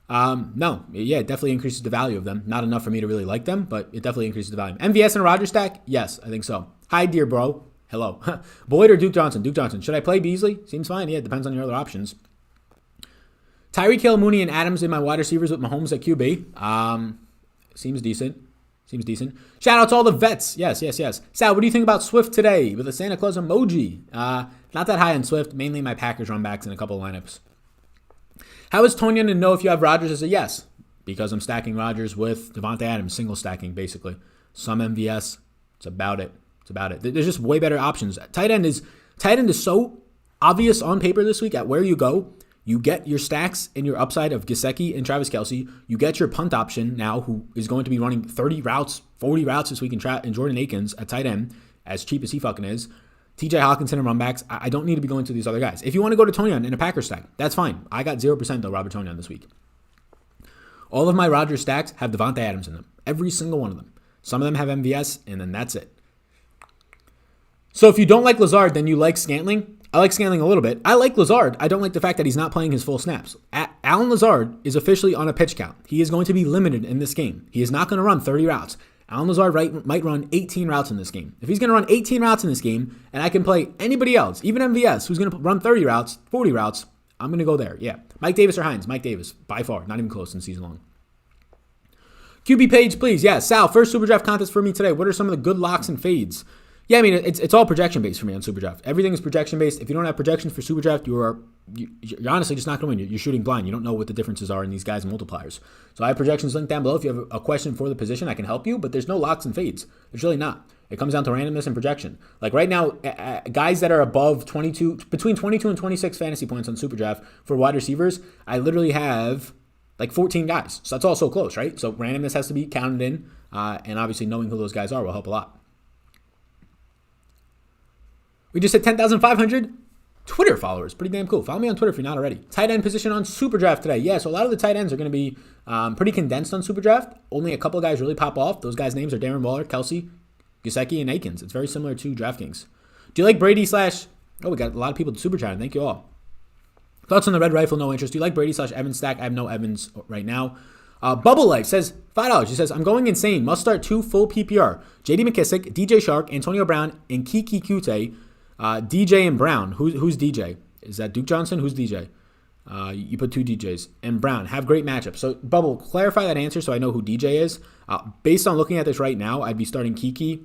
No. Yeah, it definitely increases the value of them. Not enough for me to really like them, but it definitely increases the value. MVS and a Rodgers stack? Yes, I think so. Hi, dear bro. Hello. Boyd or Duke Johnson? Duke Johnson. Should I play Beasley? Seems fine. Yeah, it depends on your other options. Tyreek Hill, Mooney, and Adams in my wide receivers with Mahomes at QB. Seems decent. Shout out to all the vets. Yes. Sal, what do you think about Swift today with a Santa Claus emoji? Not that high on Swift. Mainly my Packers run backs in a couple of lineups. How is Tonyan to know if you have Rodgers as a yes? Because I'm stacking Rodgers with Devontae Adams, single stacking basically. Some MVS. It's about it. There's just way better options. Tight end is so obvious on paper this week at where you go. You get your stacks and your upside of Gesicki and Travis Kelce. You get your punt option now, who is going to be running 30 routes, 40 routes this week, and Jordan Aikens at tight end, as cheap as he fucking is. TJ Hawkinson and run backs. I don't need to be going to these other guys. If you want to go to Tonyan in a Packer stack, that's fine. I got 0% though, Robert Tonyan this week. All of my Rodgers stacks have Devontae Adams in them. Every single one of them. Some of them have MVS, and then that's it. So if you don't like Lazard, then you like Scantling. I like Scantling a little bit. I like Lazard. I don't like the fact that he's not playing his full snaps. Allen Lazard is officially on a pitch count. He is going to be limited in this game. He is not going to run 30 routes. Allen Lazard might run 18 routes in this game. If he's going to run 18 routes in this game, and I can play anybody else, even MVS, who's going to run 30 routes, 40 routes, I'm going to go there. Yeah. Mike Davis or Hines? Mike Davis, by far. Not even close in season long. QB page, please. Yeah, Sal, first Super Draft contest for me today. What are some of the good locks and fades? Yeah, I mean, it's all projection-based for me on Super Draft. Everything is projection-based. If you don't have projections for Super Draft, you're honestly just not going to win. You're shooting blind. You don't know what the differences are in these guys' multipliers. So I have projections linked down below. If you have a question for the position, I can help you, but there's no locks and fades. There's really not. It comes down to randomness and projection. Like right now, guys that are above between 22 and 26 fantasy points on Super Draft for wide receivers, I literally have like 14 guys. So that's all so close, right? So randomness has to be counted in, and obviously knowing who those guys are will help a lot. We just hit 10,500 Twitter followers. Pretty damn cool. Follow me on Twitter if you're not already. Tight end position on Super Draft today. Yeah, so a lot of the tight ends are going to be pretty condensed on Super Draft. Only a couple of guys really pop off. Those guys' names are Darren Waller, Kelce, Gesicki, and Aikens. It's very similar to DraftKings. Do you like Brady / Oh, we got a lot of people to Super Chat. Thank you all. Thoughts on the Red Rifle? No interest. Do you like Brady / Evans stack? I have no Evans right now. Bubble Life says $5. He says, I'm going insane. Must start 2 full PPR. J.D. McKissick, DJ Shark, Antonio Brown, and Kiki Kute. DJ and Brown. Who's DJ? Is that Duke Johnson? Who's DJ? You put 2 DJs. And Brown. Have great matchups. So, Bubble, clarify that answer so I know who DJ is. Based on looking at this right now, I'd be starting Kiki.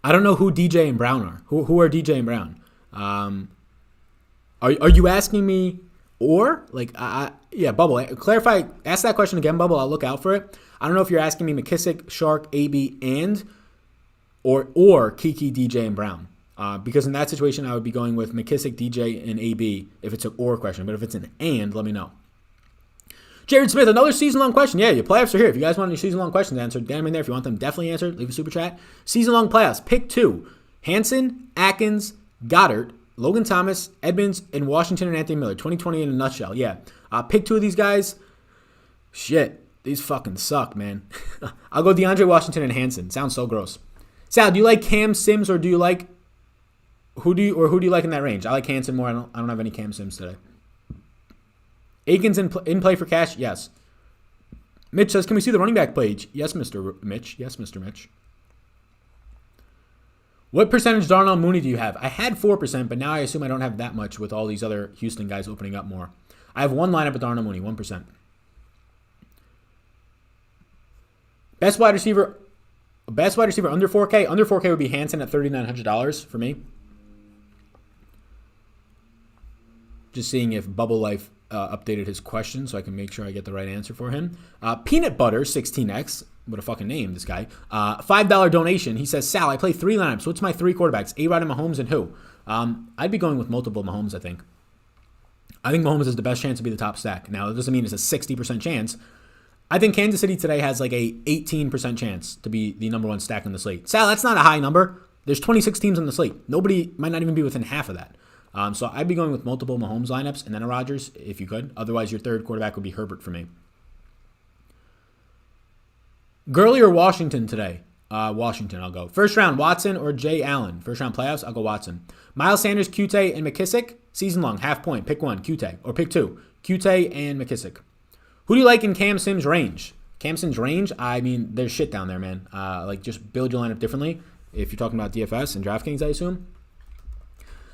I don't know who DJ and Brown are. Who are DJ and Brown? Are you asking me or? Yeah, Bubble. Clarify. Ask that question again, Bubble. I'll look out for it. I don't know if you're asking me McKissick, Shark, AB, and or Kiki, DJ, and Brown. Because in that situation, I would be going with McKissick, DJ, and AB if it's an or question. But if it's an and, let me know. Jared Smith, another season-long question. Yeah, your playoffs are here. If you guys want any season-long questions answered, get them in there. If you want them definitely answered, leave a super chat. Season-long playoffs. Pick 2. Hansen, Aikens, Goddard, Logan Thomas, Edmonds, and Washington and Anthony Miller. 2020 in a nutshell. Yeah. Pick 2 of these guys. Shit. These fucking suck, man. I'll go DeAndre Washington and Hansen. Sounds so gross. Sal, do you like Cam Sims or do you like... Who do you like in that range? I like Hansen more. I don't have any Cam Sims today. Aikens in play for cash? Yes. Mitch says, can we see the running back page? Yes, Mr. Mitch. Yes, Mr. Mitch. What percentage Darnell Mooney do you have? I had 4%, but now I assume I don't have that much with all these other Houston guys opening up more. I have one lineup with Darnell Mooney, 1%. Best wide receiver under 4K? Under 4K would be Hansen at $3,900 for me. Just seeing if Bubble Life updated his question so I can make sure I get the right answer for him. Peanut Butter 16X, what a fucking name, this guy. $5 donation. He says, Sal, I play 3 lineups. What's my 3 quarterbacks? A-Rod and Mahomes and who? I'd be going with multiple Mahomes, I think. I think Mahomes has the best chance to be the top stack. Now, it doesn't mean it's a 60% chance. I think Kansas City today has like a 18% chance to be the number one stack on the slate. Sal, that's not a high number. There's 26 teams on the slate. Nobody might not even be within half of that. So I'd be going with multiple Mahomes lineups and then a Rodgers if you could. Otherwise, your third quarterback would be Herbert for me. Gurley or Washington today? Washington, I'll go. First round, Watson or Jay Allen? First round playoffs, I'll go Watson. Miles Sanders, Qute, and McKissick? Season long, half point. Pick one, Qute. Or pick two, Qute and McKissick. Who do you like in Cam Sims' range? Cam Sims' range? I mean, there's shit down there, man. Just build your lineup differently. If you're talking about DFS and DraftKings, I assume.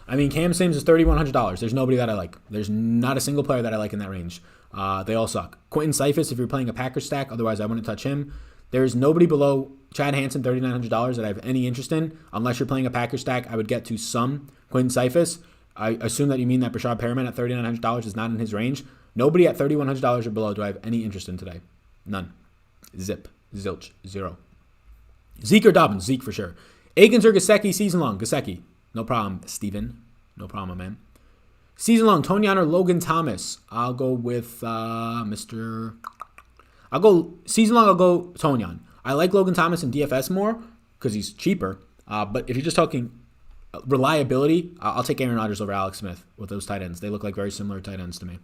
I mean, Cam Sims is $3,100. There's nobody that I like. There's not a single player that I like in that range. They all suck. Quentin Cephas, if you're playing a Packers stack, otherwise I wouldn't touch him. There's nobody below Chad Hansen, $3,900 that I have any interest in. Unless you're playing a Packers stack, I would get to some Quentin Cephas. I assume that you mean that Brashad Perriman at $3,900 is not in his range. Nobody at $3,100 or below do I have any interest in today. None. Zip. Zilch. Zero. Zeke or Dobbins? Zeke for sure. Aikens or Gesicki season long? Gesicki. No problem, Steven. No problem, man. Season long, Tonyan or Logan Thomas? I'll go with season long, I'll go Tonyan. I like Logan Thomas in DFS more because he's cheaper. But if you're just talking reliability, I'll take Aaron Rodgers over Alex Smith with those tight ends. They look like very similar tight ends to me.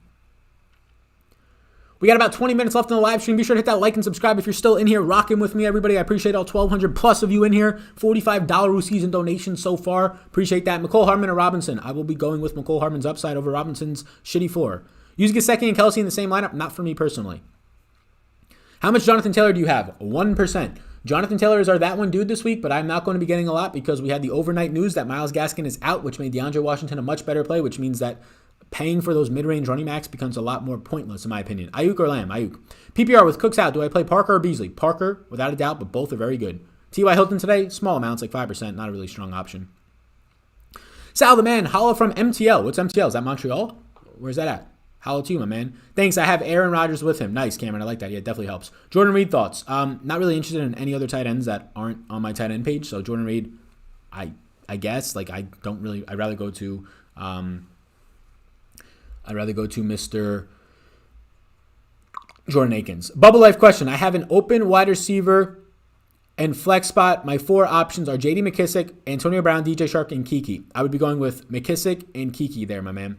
We got about 20 minutes left in the live stream. Be sure to hit that like and subscribe if you're still in here rocking with me, everybody. I appreciate all 1,200 plus of you in here. $45 season donation so far. Appreciate that. McCole Hardman or Robinson? I will be going with McCole Hardman's upside over Robinson's shitty floor. Use Gesicki and Kelsey in the same lineup? Not for me personally. How much Jonathan Taylor do you have? 1%. Jonathan Taylor is our that one dude this week, but I'm not going to be getting a lot because we had the overnight news that Myles Gaskin is out, which made DeAndre Washington a much better play, which means that paying for those mid-range running backs becomes a lot more pointless, in my opinion. Ayuk or Lamb? Ayuk. PPR with Cooks out. Do I play Parker or Beasley? Parker, without a doubt, but both are very good. T.Y. Hilton today, small amounts, like 5%, not a really strong option. Sal the man, holla from MTL. What's MTL? Is that Montreal? Where's that at? Holla to you, my man. Thanks. I have Aaron Rodgers with him. Nice, Cameron. I like that. Yeah, it definitely helps. Jordan Reed thoughts. Not really interested in any other tight ends that aren't on my tight end page. So Jordan Reed, I guess, like I'd rather go to Mr. Jordan Aikens. Bubble Life question. I have an open wide receiver and flex spot. My four options are J.D. McKissick, Antonio Brown, DJ Shark, and Kiki. I would be going with McKissick and Kiki there, my man.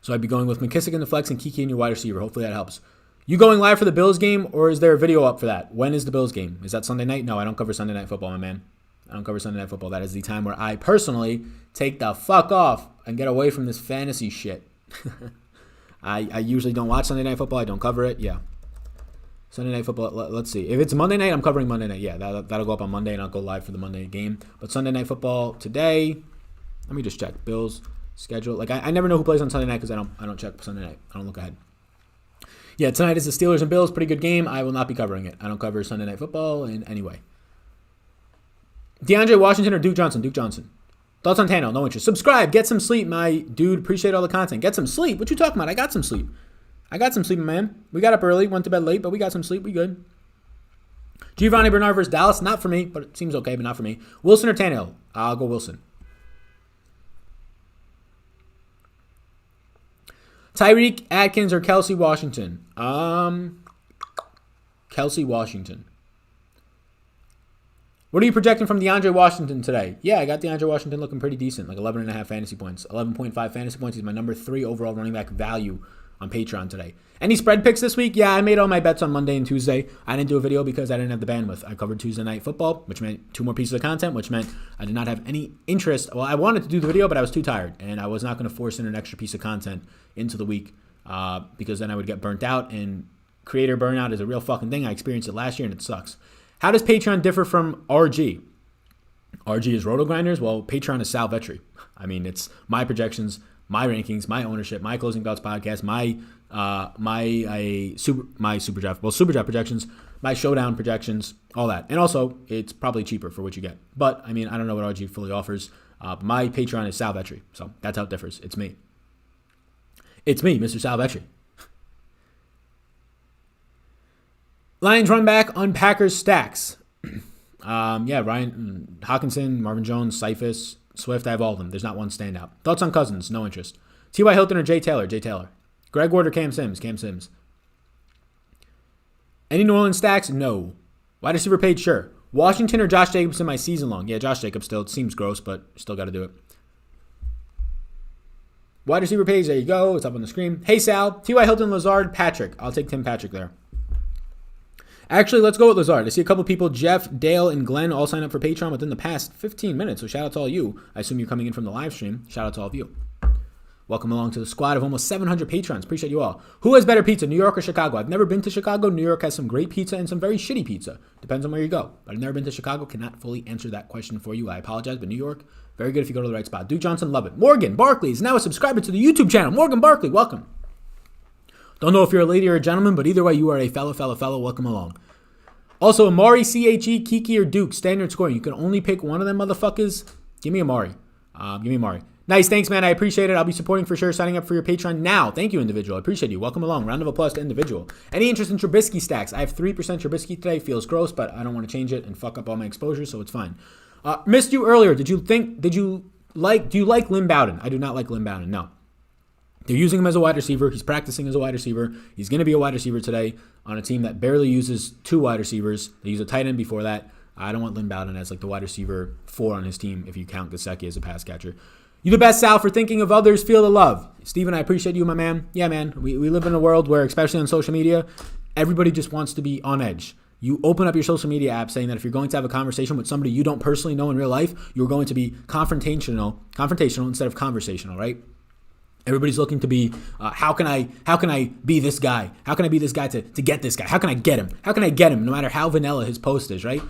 So I'd be going with McKissick in the flex and Kiki in your wide receiver. Hopefully that helps. You going live for the Bills game, or is there a video up for that? When is the Bills game? Is that Sunday night? No, I don't cover Sunday night football, my man. I don't cover Sunday night football. That is the time where I personally take the fuck off and get away from this fantasy shit. I usually don't watch Sunday night football. I don't cover it. Yeah. Sunday night football. Let's see. If it's Monday night, I'm covering Monday night. Yeah, that'll go up on Monday, and I'll go live for the Monday game. But Sunday night football today, let me just check. Bills schedule. Like I never know who plays on Sunday night because I don't check Sunday night. I don't look ahead. Yeah, tonight is the Steelers and Bills. Pretty good game. I will not be covering it. I don't cover Sunday night football in any way. DeAndre Washington or Duke Johnson? Duke Johnson. Thoughts on Tano? No interest. Subscribe. Get some sleep, my dude. Appreciate all the content. Get some sleep. What you talking about? I got some sleep. Man. We got up early, went to bed late, but we got some sleep. We good. Giovanni Bernard versus Dallas. Not for me, but it seems okay, but not for me. Wilson or Tannehill? I'll go Wilson. Tyreek, Atkins, or Kelsey Washington? Kelsey Washington. What are you projecting from DeAndre Washington today? Yeah, I got DeAndre Washington looking pretty decent, like 11.5 fantasy points. 11.5 fantasy points. He's my number 3 overall running back value on Patreon today. Any spread picks this week? Yeah, I made all my bets on Monday and Tuesday. I didn't do a video because I didn't have the bandwidth. I covered Tuesday night football, which meant 2 more pieces of content, which meant I did not have any interest. Well, I wanted to do the video, but I was too tired, and I was not going to force in an extra piece of content into the week because then I would get burnt out, and creator burnout is a real fucking thing. I experienced it last year, and it sucks. How does Patreon differ from RG? RG is Roto Grinders. Well, Patreon is Sal Vetri. I mean, it's my projections, my rankings, my ownership, my closing bouts podcast, my super draft projections, my showdown projections, all that. And also, it's probably cheaper for what you get. But I mean, I don't know what RG fully offers. My Patreon is Sal Vetri, so that's how it differs. It's me. It's me, Mr. Sal Vetri. Lions run back on Packers stacks. Ryan Hawkinson, Marvin Jones, Cephas, Swift. I have all of them. There's not one standout. Thoughts on Cousins? No interest. T.Y. Hilton or Jay Taylor? Jay Taylor. Greg Ward or Cam Sims? Cam Sims. Any New Orleans stacks? No. Wide receiver page? Sure. Washington or Josh Jacobs in my season long? Yeah, Josh Jacobs still. It seems gross, but still got to do it. Wide receiver page, there you go. It's up on the screen. Hey, Sal. T.Y. Hilton, Lazard, Patrick. I'll take Tim Patrick there. Actually, let's go with Lazard. I see a couple people, Jeff, Dale, and Glenn, all sign up for Patreon within the past 15 minutes. So shout out to all you. I assume you're coming in from the live stream. Shout out to all of you. Welcome along to the squad of almost 700 patrons. Appreciate you all. Who has better pizza, New York or Chicago? I've never been to Chicago. New York has some great pizza and some very shitty pizza. Depends on where you go. But I've never been to Chicago. Cannot fully answer that question for you. I apologize, but New York, very good if you go to the right spot. Duke Johnson, love it. Morgan Barkley is now a subscriber to the YouTube channel. Morgan Barkley, welcome. Don't know if you're a lady or a gentleman, but either way, you are a fellow. Welcome along. Also, Amari, CHE, Kiki, or Duke, standard scoring. You can only pick one of them motherfuckers. Give me Amari. Nice, thanks, man. I appreciate it. I'll be supporting for sure. Signing up for your Patreon now. Thank you, individual. I appreciate you. Welcome along. Round of applause to individual. Any interest in Trubisky stacks? I have 3% Trubisky today. Feels gross, but I don't want to change it and fuck up all my exposure, so it's fine. Missed you earlier. Do you like Lynn Bowden? I do not like Lynn Bowden. No. They're using him as a wide receiver. He's practicing as a wide receiver. He's going to be a wide receiver today on a team that barely uses 2 wide receivers. They use a tight end before that. I don't want Lynn Bowden as like the wide receiver 4 on his team if you count Gesicki as a pass catcher. You the best, Sal, for thinking of others. Feel the love. Steven, I appreciate you, my man. Yeah, man. We live in a world where, especially on social media, everybody just wants to be on edge. You open up your social media app saying that if you're going to have a conversation with somebody you don't personally know in real life, you're going to be confrontational instead of conversational, right? Everybody's looking to be, how can I be this guy? How can I be this guy to get this guy? How can I get him? How can I get him? No matter how vanilla his post is, right?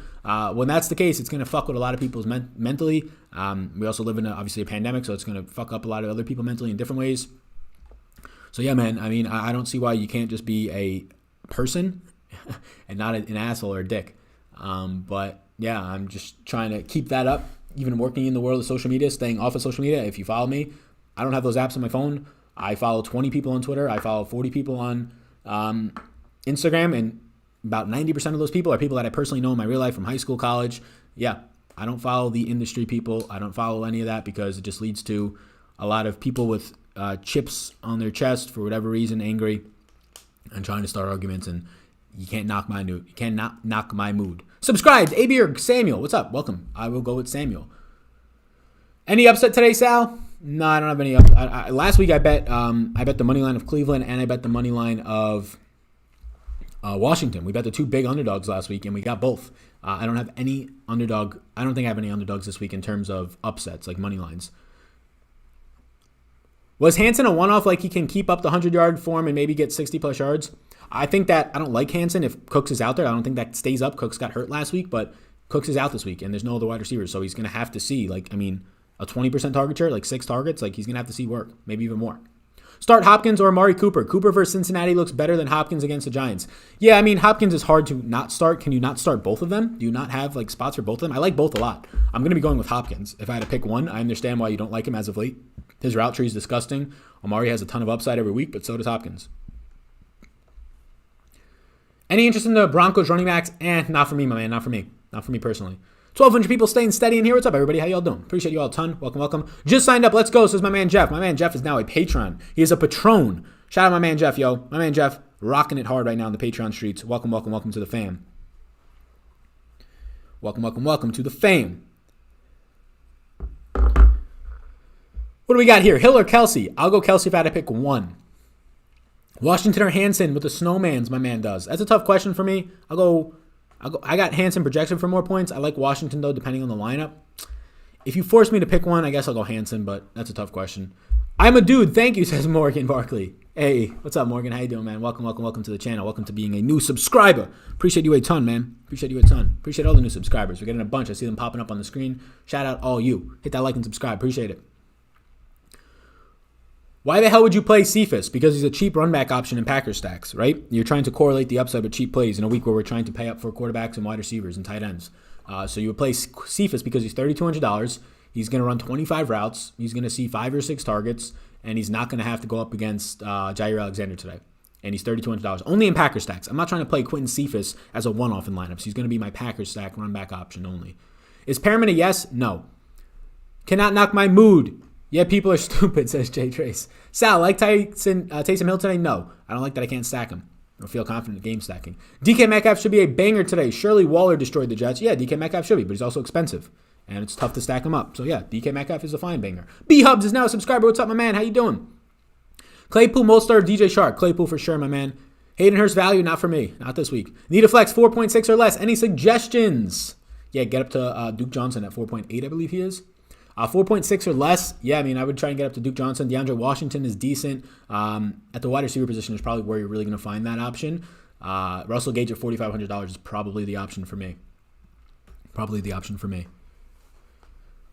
When that's the case, it's going to fuck with a lot of people's mentally. We also live in obviously a pandemic, so it's going to fuck up a lot of other people mentally in different ways. So yeah, man, I mean, I don't see why you can't just be a person and not an asshole or a dick. But yeah, I'm just trying to keep that up, even working in the world of social media, staying off of social media. If you follow me, I don't have those apps on my phone. I follow 20 people on Twitter. I follow 40 people on Instagram, and about 90% of those people are people that I personally know in my real life from high school, college. Yeah, I don't follow the industry people. I don't follow any of that because it just leads to a lot of people with chips on their chest for whatever reason, angry, and trying to start arguments, and you can't knock my mood. You cannot knock my mood. Subscribed, AB or Samuel. What's up? Welcome. I will go with Samuel. Any upset today, Sal? No, I don't have any upset. Last week I bet the money line of Cleveland and I bet the money line of Washington. We bet the 2 big underdogs last week and we got both. I don't have any underdog. I don't think I have any underdogs this week in terms of upsets, like money lines. Was Hansen a one-off, like he can keep up the 100-yard form and maybe get 60-plus yards? I think that I don't like Hansen if Cooks is out there. I don't think that stays up. Cooks got hurt last week, but Cooks is out this week and there's no other wide receivers, so he's going to have to see, a 20% target share, like 6 targets, like he's going to have to see work, maybe even more. Start Hopkins or Amari Cooper. Cooper versus Cincinnati looks better than Hopkins against the Giants. Yeah, I mean, Hopkins is hard to not start. Can you not start both of them? Do you not have spots for both of them? I like both a lot. I'm going to be going with Hopkins. If I had to pick one, I understand why you don't like him as of late. His route tree is disgusting. Amari has a ton of upside every week, but so does Hopkins. Any interest in the Broncos running backs? Not for me, my man. Not for me. Not for me personally. 1,200 people staying steady in here. What's up, everybody? How y'all doing? Appreciate you all a ton. Welcome. Just signed up. Let's go. Says my man Jeff. My man Jeff is now a patron. He is a patron. Shout out my man Jeff, yo. My man Jeff rocking it hard right now in the Patreon streets. Welcome to the fam. Welcome to the fam. What do we got here? Hill or Kelsey? I'll go Kelsey if I had to pick one. Washington or Hansen with the snowmans, my man does. That's a tough question for me. I got Hansen projected for more points. I like Washington, though, depending on the lineup. If you force me to pick one, I guess I'll go Hansen, but that's a tough question. I'm a dude. Thank you, says Morgan Barkley. Hey, what's up, Morgan? How you doing, man? Welcome to the channel. Welcome to being a new subscriber. Appreciate you a ton, man. Appreciate all the new subscribers. We're getting a bunch. I see them popping up on the screen. Shout out all you. Hit that like and subscribe. Appreciate it. Why the hell would you play Cephas? Because he's a cheap run back option in Packers stacks, right? You're trying to correlate the upside with cheap plays in a week where we're trying to pay up for quarterbacks and wide receivers and tight ends. So you would play Cephas because he's $3,200. He's going to run 25 routes. He's going to see 5 or 6 targets, and he's not going to have to go up against Jair Alexander today. And he's $3,200. Only in Packers stacks. I'm not trying to play Quentin Cephas as a one-off in lineups. He's going to be my Packers stack run back option only. Is Perriman a yes? No. Cannot knock my mood. Yeah, people are stupid, says Jay Trace. Sal, like Taysom Hill today? No. I don't like that I can't stack him or feel confident in game stacking. DK Metcalf should be a banger today. Surely Waller destroyed the Jets. Yeah, DK Metcalf should be, but he's also expensive. And it's tough to stack him up. So yeah, DK Metcalf is a fine banger. B-Hubs is now a subscriber. What's up, my man? How you doing? Claypool, Mostert, DJ Shark. Claypool for sure, my man. Hayden Hurst value, not for me. Not this week. Need a flex, 4.6 or less. Any suggestions? Yeah, get up to Duke Johnson at 4.8, I believe he is. 4.6 or less. Yeah, I mean, I would try and get up to Duke Johnson. DeAndre Washington is decent. At the wide receiver position is probably where you're really going to find that option. Russell Gage at $4,500 is probably the option for me.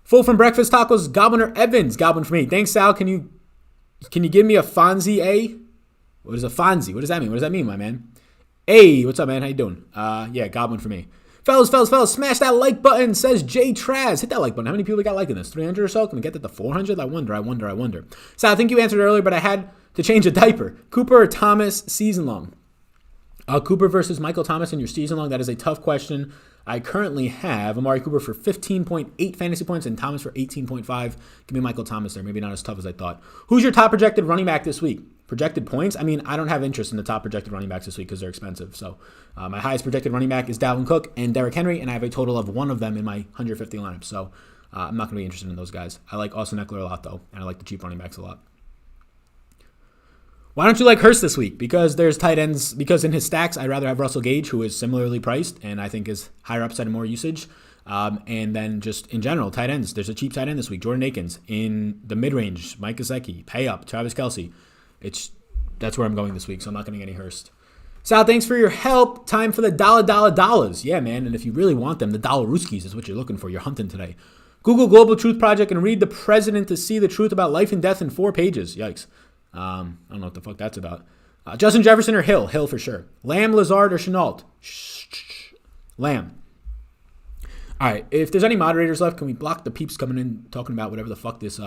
Full from breakfast tacos, Gobliner Evans. Goblin for me. Thanks, Sal. Can you give me a Fonzie A? What is a Fonzie? What does that mean? What does that mean, my man? Hey, what's up, man? How you doing? Yeah, Goblin for me. Fellas, smash that like button, says Jay Traz. Hit that like button. How many people we got liking this? 300 or so? Can we get that to 400? I wonder. So I think you answered earlier, but I had to change a diaper. Cooper or Thomas season long? Cooper versus Michael Thomas in your season long. That is a tough question. I currently have Amari Cooper for 15.8 fantasy points and Thomas for 18.5. Give me Michael Thomas there. Maybe not as tough as I thought. Who's your top projected running back this week? Projected points? I mean, I don't have interest in the top projected running backs this week because they're expensive. So my highest projected running back is Dalvin Cook and Derrick Henry, and I have a total of one of them in my 150 lineup. So I'm not going to be interested in those guys. I like Austin Eckler a lot, though, and I like the cheap running backs a lot. Why don't you like Hurst this week? Because there's tight ends. Because in his stacks, I'd rather have Russell Gage, who is similarly priced and I think is higher upside and more usage. And then just in general, tight ends. There's a cheap tight end this week. Jordan Aikens in the mid-range. Mike Gesicki. Pay up. Travis Kelce. That's where I'm going this week, so I'm not getting any Hurst. Sal, thanks for your help. Time for the dollars. Yeah, man. And if you really want them, the Dollarooskies is what you're looking for. You're hunting today. Google Global Truth Project and read The President to see the truth about life and death in 4 pages. Yikes. I don't know what the fuck that's about. Justin Jefferson or Hill? Hill for sure. Lamb, Lazard, or Chenault? Lamb. All right, if there's any moderators left, can we block the peeps coming in talking about whatever the fuck this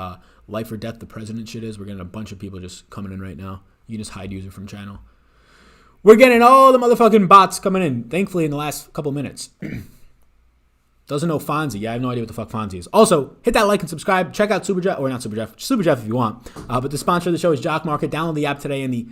life or death the president shit is? We're getting a bunch of people just coming in right now. You can just hide user from channel. We're getting all the motherfucking bots coming in, thankfully, in the last couple minutes. Doesn't know Fonzie. Yeah, I have no idea what the fuck Fonzie is. Also, hit that like and subscribe. Check out Super Jeff, or not Super Jeff, Super Jeff if you want. But the sponsor of the show is Jock Market. Download the app today in the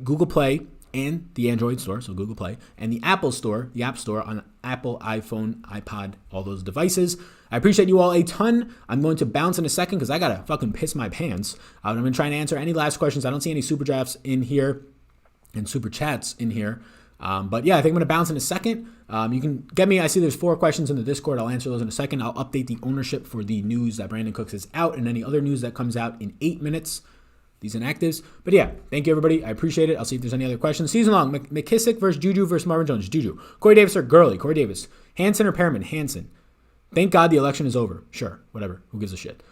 Google Play and the Android store, so Google Play, and the Apple Store, the App Store on Apple, iPhone, iPod, all those devices. I appreciate you all a ton. I'm going to bounce in a second because I got to fucking piss my pants. I'm going to try and answer any last questions. I don't see any Super Drafts in here and Super Chats in here. But yeah, I think I'm going to bounce in a second. You can get me. I see there's 4 questions in the Discord. I'll answer those in a second. I'll update the ownership for the news that Brandon Cooks is out and any other news that comes out in 8 minutes. These inactives. But yeah, thank you, everybody. I appreciate it. I'll see if there's any other questions. Season long, McKissick versus Juju versus Marvin Jones. Juju. Corey Davis or Gurley? Corey Davis. Hansen or Perriman? Hansen. Thank God the election is over. Sure, whatever. Who gives a shit?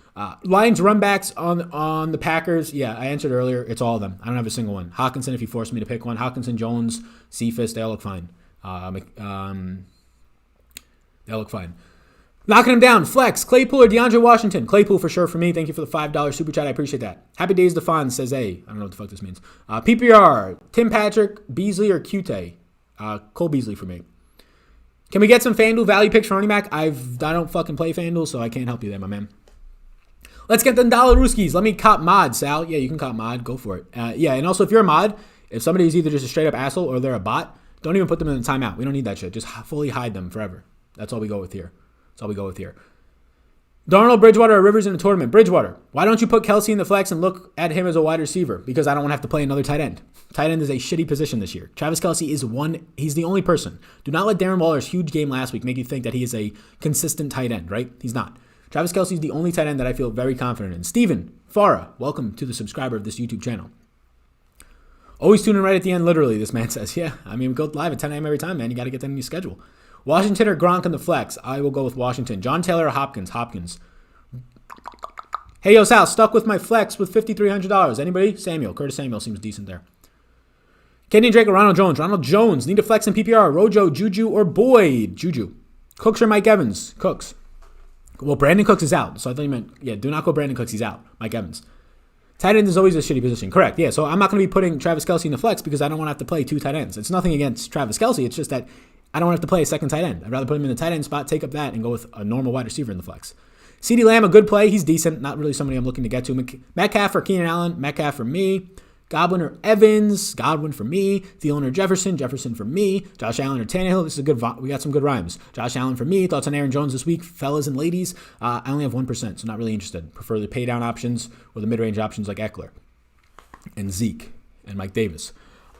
Lions run backs on the Packers. Yeah, I answered earlier. It's all of them. I don't have a single one. Hawkinson, if you force me to pick one. Hawkinson, Jones, Cephas, they all look fine. They all look fine. Knocking him down. Flex. Claypool or DeAndre Washington? Claypool for sure for me. Thank you for the $5 super chat. I appreciate that. Happy Days Defon says A. I don't know what the fuck this means. PPR. Tim Patrick, Beasley, or Qt? Cole Beasley for me. Can we get some FanDuel value picks for running back? I don't fucking play FanDuel, so I can't help you there, my man. Let's get them Dollarooskies. Let me cop mod, Sal. Yeah, you can cop mod. Go for it. Yeah, and also if you're a mod, if somebody is either just a straight up asshole or they're a bot, don't even put them in the timeout. We don't need that shit. Just fully hide them forever. That's all we go with here. Darnold, Bridgewater, or Rivers in a tournament? Bridgewater. Why don't you put Kelce in the flex and look at him as a wide receiver? Because I don't want to have to play another tight end. Tight end is a shitty position this year. Travis Kelce is he's the only person. Do not let Darren Waller's huge game last week make you think that he is a consistent tight end, right? He's not. Travis Kelce is the only tight end that I feel very confident in. Steven Farah, welcome to the subscriber of this YouTube channel. Always tune in right at the end, literally, this man says. Yeah, I mean, we go live at 10 a.m. every time, man. You got to get that in your schedule. Washington or Gronk on the flex? I will go with Washington. John Taylor or Hopkins? Hopkins. Hey, yo, Sal, stuck with my flex with $5,300. Anybody? Samuel. Curtis Samuel seems decent there. Kenyon Drake or Ronald Jones? Ronald Jones. Need a flex in PPR. Rojo, Juju, or Boyd? Juju. Cooks or Mike Evans? Cooks. Well, Brandon Cooks is out. So I thought you meant, yeah, do not go Brandon Cooks. He's out. Mike Evans. Tight end is always a shitty position. Correct. Yeah, so I'm not going to be putting Travis Kelce in the flex because I don't want to have to play 2 tight ends. It's nothing against Travis Kelce. It's just that I don't want to have to play a second tight end. I'd rather put him in the tight end spot, take up that, and go with a normal wide receiver in the flex. CeeDee Lamb, a good play. He's decent. Not really somebody I'm looking to get to. Metcalf or Keenan Allen. Metcalf for me. Godwin or Evans. Godwin for me. Thielen or Jefferson. Jefferson for me. Josh Allen or Tannehill. This is a good. We got some good rhymes. Josh Allen for me. Thoughts on Aaron Jones this week, fellas and ladies? I only have 1%, so not really interested. Prefer the pay down options or the mid range options like Eckler and Zeke and Mike Davis.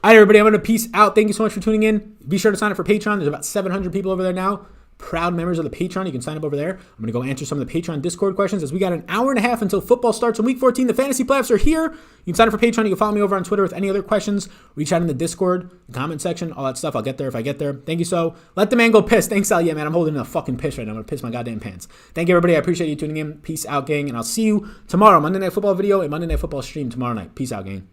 All right, everybody. I'm going to peace out. Thank you so much for tuning in. Be sure to sign up for Patreon. There's about 700 people over there now. Proud members of the Patreon. You can sign up over there. I'm going to go answer some of the Patreon Discord questions as we got an hour and a half until football starts in week 14. The fantasy playoffs are here. You can sign up for Patreon. You can follow me over on Twitter with any other questions. Reach out in the Discord, the comment section, all that stuff. I'll get there if I get there. Thank you. So let the man go piss. Thanks, Sal. Yeah, man, I'm holding a fucking piss right now. I'm going to piss my goddamn pants. Thank you, everybody. I appreciate you tuning in. Peace out, gang. And I'll see you tomorrow. Monday Night Football video and Monday Night Football stream tomorrow night. Peace out, gang.